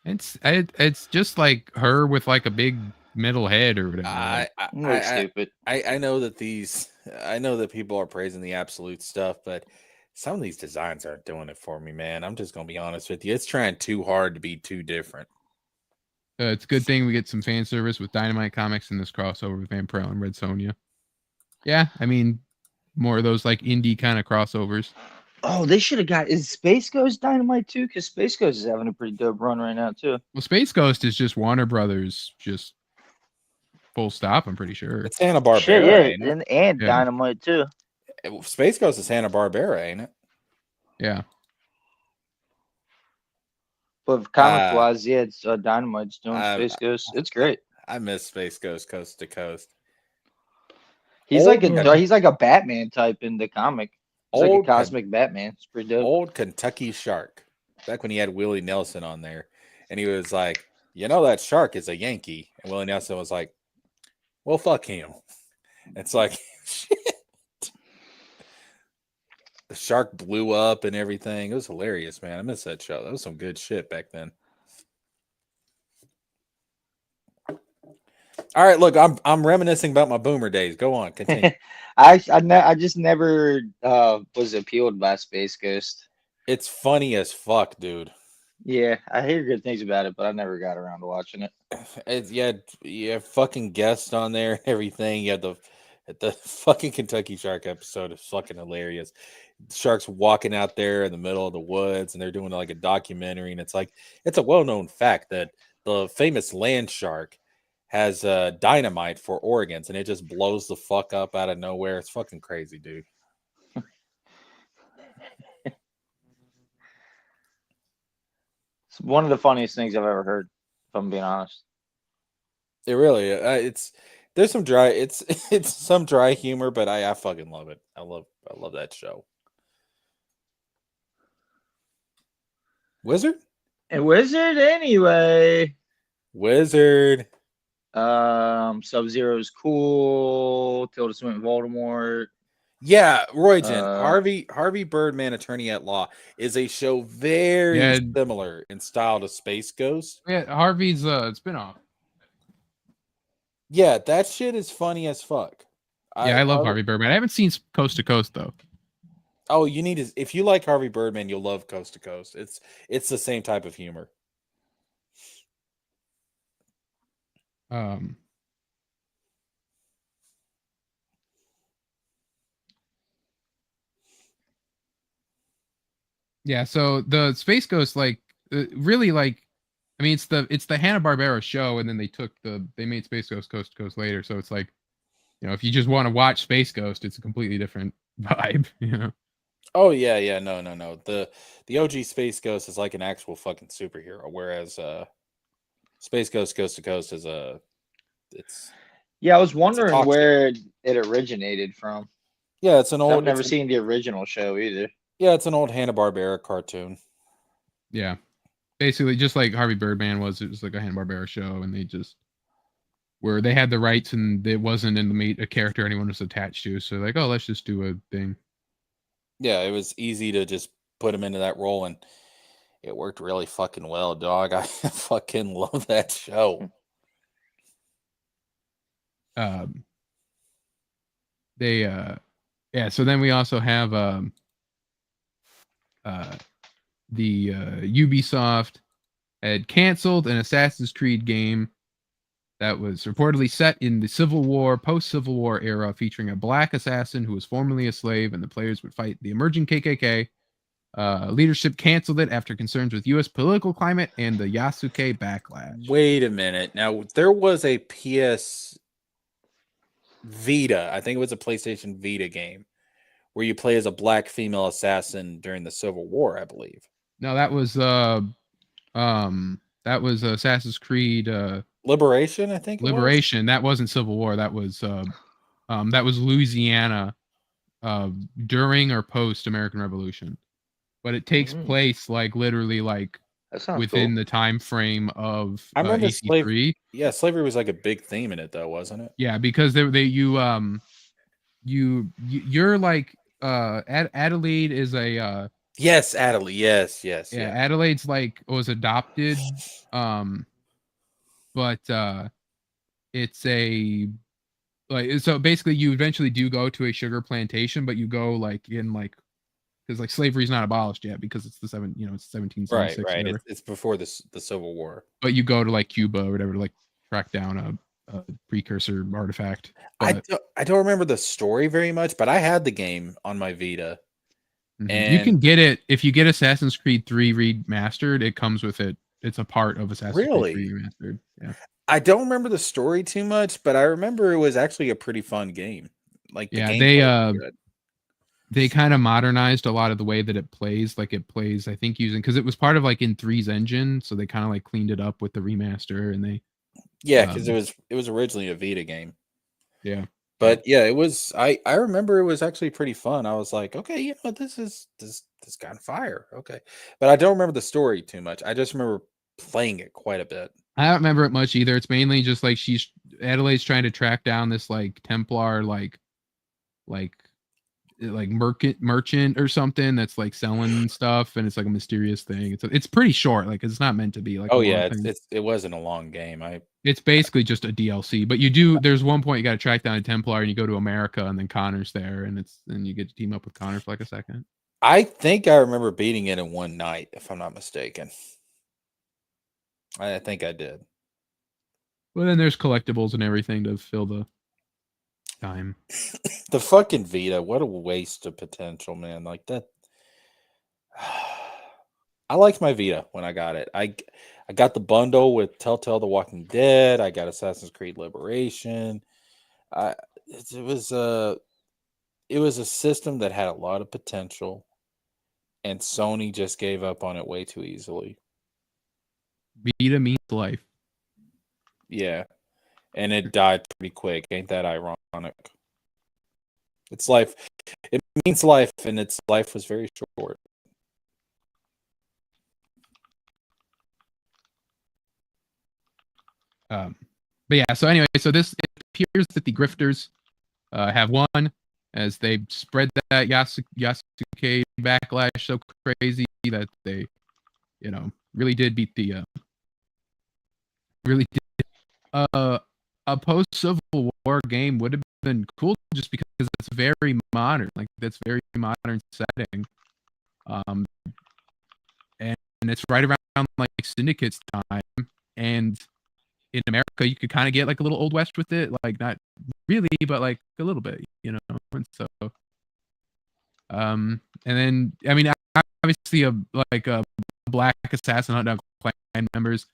It's just like her with like a big metal head or whatever. I Looks stupid. I know that I know that people are praising the Absolute stuff, but some of these designs aren't doing it for me, man. I'm just gonna be honest with you. It's trying too hard to be too different. It's a good thing we get some fan service with Dynamite Comics and this crossover with Vampire and Red Sonja. Yeah, I mean, more of those like indie kind of crossovers. Oh, they should have got. Is Space Ghost Dynamite too? Because Space Ghost is having a pretty dope run right now too. Well, Space Ghost is just Warner Brothers, just full stop. I'm pretty sure. It's Hanna-Barbera, Shit, ain't yeah, it? and Yeah. Dynamite too. Space Ghost is Hanna-Barbera, ain't it? Yeah. But comic wise, yeah, it's Dynamite's doing Space Ghost. It's great. I miss Space Ghost Coast to Coast. He's like a Batman type in the comic. He's like a Old cosmic Batman. It's pretty dope. Old Kentucky Shark. Back when he had Willie Nelson on there. And he was like, you know that shark is a Yankee. And Willie Nelson was like, well, fuck him. It's like, shit. The shark blew up and everything. It was hilarious, man. I miss that show. That was some good shit back then. All right, look, I'm reminiscing about my boomer days. Go on, continue. I just never was appealed by Space Ghost. It's funny as fuck, dude. Yeah, I hear good things about it, but I never got around to watching it. You had fucking guests on there and everything. You had the fucking Kentucky Shark episode is fucking hilarious. The sharks walking out there in the middle of the woods and they're doing like a documentary, and it's like it's a well-known fact that the famous land shark has dynamite for organs and it just blows the fuck up out of nowhere. It's fucking crazy, dude. It's one of the funniest things I've ever heard, if I'm being honest. It really there's some dry it's some dry humor, but I fucking love it. I love that show. Wizard? And Wizard anyway. Wizard. Sub-Zero's cool. Tilda Swinton Voldemort. Yeah, Royton, Harvey Birdman, Attorney at Law is a show very similar in style to Space Ghost. Yeah, Harvey's spinoff. Yeah, that shit is funny as fuck. I love Harvey Birdman. I haven't seen Coast to Coast though. Oh, you need to. If you like Harvey Birdman, you'll love Coast to Coast. It's the same type of humor. Yeah, so the Space Ghost, really, I mean, it's the Hanna-Barbera show, and then they made Space Ghost Coast to Coast later. So it's like, if you just want to watch Space Ghost, it's a completely different vibe, Oh yeah, no. The OG Space Ghost is like an actual fucking superhero, whereas Space Ghost Coast to Coast is I was wondering where it originated from. Yeah, it's an old. I've never seen the original show either. Yeah, it's an old Hanna-Barbera cartoon. Yeah, basically just like Harvey Birdman was. It was like a Hanna-Barbera show, and they had the rights, and it wasn't a character anyone was attached to. So like, oh, let's just do a thing. Yeah, it was easy to just put him into that role, and it worked really fucking well, dog. I fucking love that show. So then we also have the Ubisoft had canceled an Assassin's Creed game that was reportedly set in the post-Civil War era, featuring a black assassin who was formerly a slave, and the players would fight the emerging KKK. Leadership canceled it after concerns with U.S. political climate and the Yasuke backlash. Wait a minute. Now, there was a PS Vita, I think it was a PlayStation Vita game, where you play as a black female assassin during the Civil War, I believe. No, that was Assassin's Creed Liberation, I think. Liberation. That wasn't Civil War. That was Louisiana during or post American Revolution. But it takes place literally within the time frame of I remember AC3. Slavery was like a big theme in it, though, wasn't it? Yeah, because you're like Adelaide is a yes, Adelaide. Yes. Yeah, Adelaide's was adopted, but it's a like so basically you eventually do go to a sugar plantation, but you go like in like because like slavery's not abolished yet because it's it's Right, 1776 right. whatever. It's before the Civil War. But you go to like Cuba or whatever to like track down a precursor artifact. I But I don't remember the story very much, but I had the game on my Vita. you can And get it if you get Assassin's Creed 3 remastered. It comes with it. It's a part of Assassin's Creed 3 really, remastered. Yeah, I don't remember the story too much, but I remember it was actually a pretty fun game. Like the yeah. gameplay was good. They kind of modernized a lot of the way that it plays. Like it plays, I think, using because it was part of like in 3's engine, so they kind of like cleaned it up with the remaster, and they Yeah, because it was originally a Vita game. yeah. But yeah, it was. I remember it was actually pretty fun. I was like, okay, this kind of fire. Okay, but I don't remember the story too much. I just remember playing it quite a bit. I don't remember it much either. It's mainly just like Adelaide's trying to track down this like Templar like merchant or something that's like selling stuff, and it's like a mysterious thing. It's pretty short. Like it's not meant to be like a Oh long yeah, thing. it wasn't a long game. It's basically just a DLC. But you do there's one point you got to track down a Templar, and you go to America, and then Connor's there, and you get to team up with Connor for like a second. I think I remember beating it in one night, if I'm not mistaken. I think I did. Well, then there's collectibles and everything to fill the time. The fucking Vita, what a waste of potential, man. Like that. I liked my Vita when I got it. I got the bundle with Telltale The Walking Dead. I got Assassin's Creed Liberation. It was a system that had a lot of potential, and Sony just gave up on it way too easily. Vita means life. Yeah, and it died pretty quick. Ain't that ironic? It's life. It means life, and its life was very short. But yeah, so anyway, so this it appears that the grifters have won as they spread that Yasuke backlash so crazy that they, really did beat the really did. A post Civil War game would have been cool just because it's very modern, like that's very modern setting, and it's right around like Syndicate's time, and in America, you could kind of get like a little Old West with it, like not really, but like a little bit, And so, and then I mean, obviously, a black assassin hunt down clan members.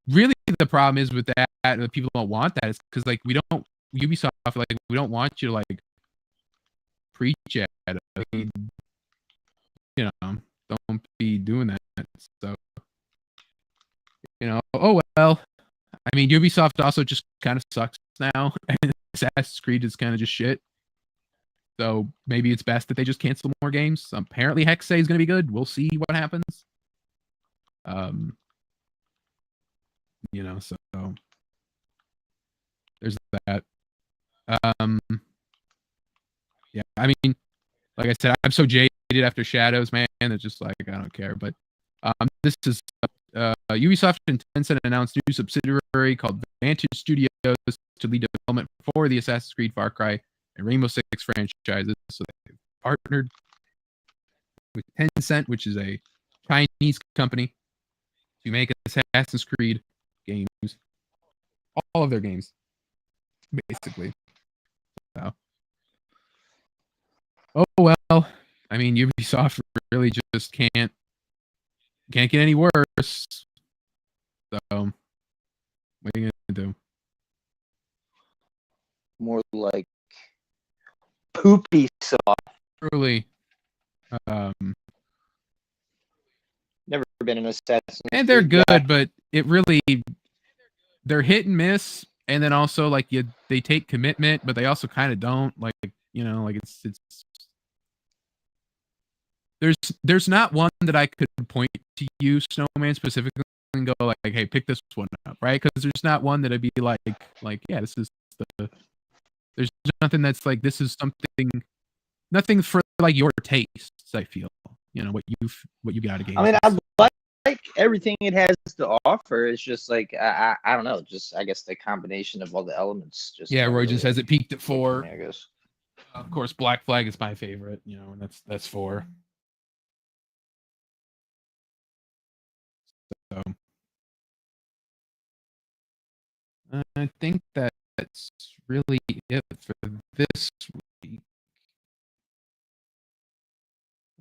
Really, the problem is with that people don't want that. It's because like Ubisoft, like we don't want you to like preach it. I mean, don't be doing that. So, oh well. I mean, Ubisoft also just kind of sucks now, and Assassin's Creed is kind of just shit. So maybe it's best that they just cancel more games. Apparently, Hexay is going to be good. We'll see what happens. So there's that. Yeah, I mean, like I said, I'm so jaded after Shadows, man. It's just like I don't care. But this is Ubisoft and Tencent announced a new subsidiary called Vantage Studios to lead development for the Assassin's Creed, Far Cry, and Rainbow Six franchises. So they've partnered with Tencent, which is a Chinese company, to make Assassin's Creed games, all of their games, basically. So, oh well. I mean, Ubisoft really just can't get any worse. So, what are you gonna do? More like poopy soft. Truly, Never been an Assassin's and they're Creed good, guy. but they're hit and miss, and then also like they take commitment, but they also kind of don't. Like like it's there's not one that I could point to you, Snowman, specifically and go like, hey, pick this one up, right? Because there's not one that I'd be like, yeah, this is there's nothing that's like this is nothing for like your tastes. I feel what you got a game. I mean, I like everything it has to offer. It's just like I don't know. Just I guess the combination of all the elements. Just Yeah, don't Roy just really has it peaked at work for 4. me, I guess. Of course, Black Flag is my favorite, and that's 4. So I think that's really it for this week.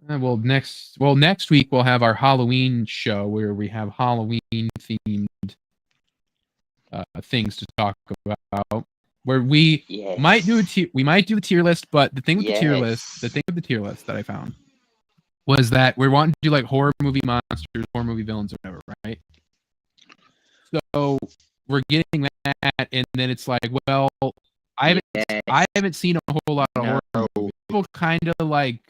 Next week we'll have our Halloween show where we have Halloween themed things to talk about. Where we Yes. might do the tier list, but the thing with the tier list that I found was that we're wanting to do like horror movie monsters, horror movie villains, or whatever, right? So we're getting that, and then it's like, well, I haven't seen a whole lot of horror movies. People kind of like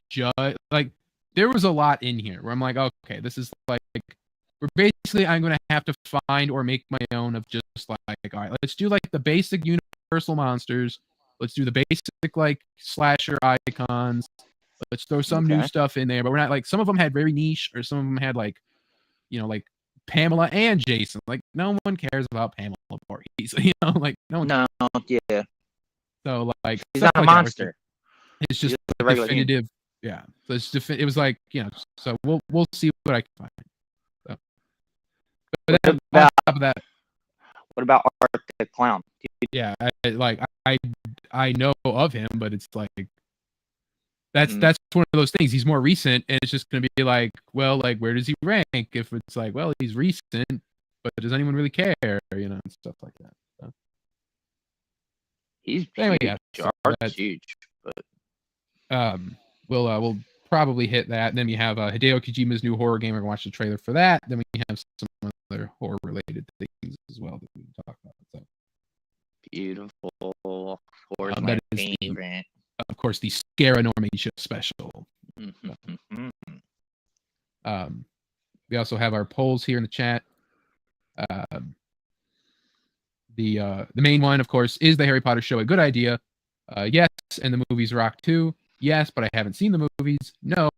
judge, like there was a lot in here where I'm like, okay, this is like we're basically I'm gonna have to find or make my own of just like, all right, let's do like the basic universal monsters. Let's do the basic like slasher icons. Let's throw some new stuff in there, but we're not like some of them had very niche, or some of them had like, like Pamela and Jason. Like no one cares about Pamela Voorhees, like no one. No, yeah. So like She's not a like monster. It's just a regular definitive. Yeah. So it's it was like, so we'll see what I can find. So. But then, on top of that, what about Art the Clown? Yeah, I know of him, but it's like that's one of those things. He's more recent, and it's just gonna be like, well, like where does he rank? If it's like, well, he's recent, but does anyone really care? And stuff like that. So. He's anyway, huge. Yeah, so Art's huge, but we'll probably hit that. And then we have Hideo Kojima's new horror game. We're gonna watch the trailer for that. Then we have some other horror related things as well that we can talk about. So. Beautiful. Horror's my favorite. Of course, the Scaranormation Show special. Mm-hmm. We also have our polls here in the chat. The main one, of course, is the Harry Potter show a good idea? Yes, and the movies rock too. Yes, but I haven't seen the movies. No,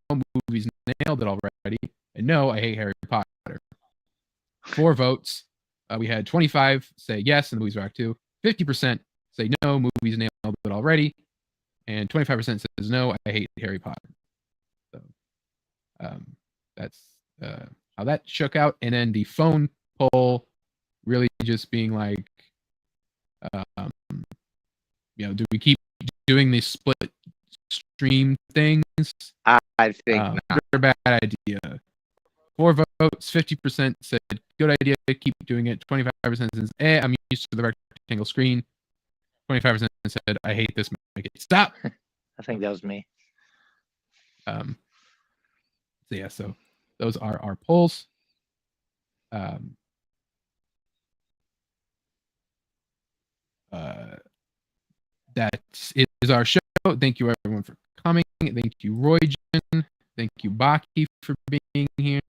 movies nailed it already. And no, I hate Harry Potter. 4 votes. We had 25 say yes, and the movies rock too. 50% say no, movies nailed it already. And 25% says no, I hate Harry Potter. So that's how that shook out. And then the phone poll really just being like, do we keep doing these split stream things? I think not. They're a bad idea. 4 votes, 50% said good idea, keep doing it. 25% says, I'm used to the rectangle screen. 25% said, I hate this, make it stop. I think that was me. So those are our polls. That is our show. Thank you everyone for coming. Thank you, Roygen. Thank you, Baki, for being here.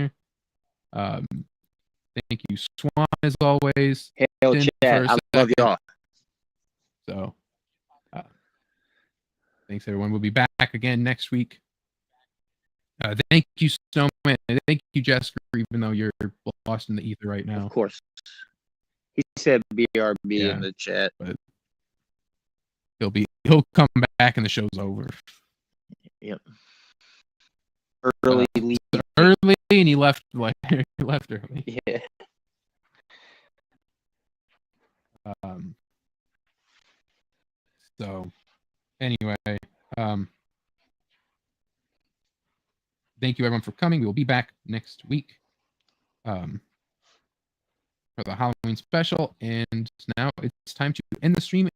Thank you, Swan, as always. Hail chat. I love y'all. So, thanks everyone. We'll be back again next week. Thank you, Snowman. Thank you, Jessica, even though you're lost in the ether right now. Of course. He said BRB in the chat. But he'll come back and the show's over. Yep. Early, and he left early. Yeah. So anyway, thank you everyone for coming. We will be back next week for the Halloween special, and now it's time to end the stream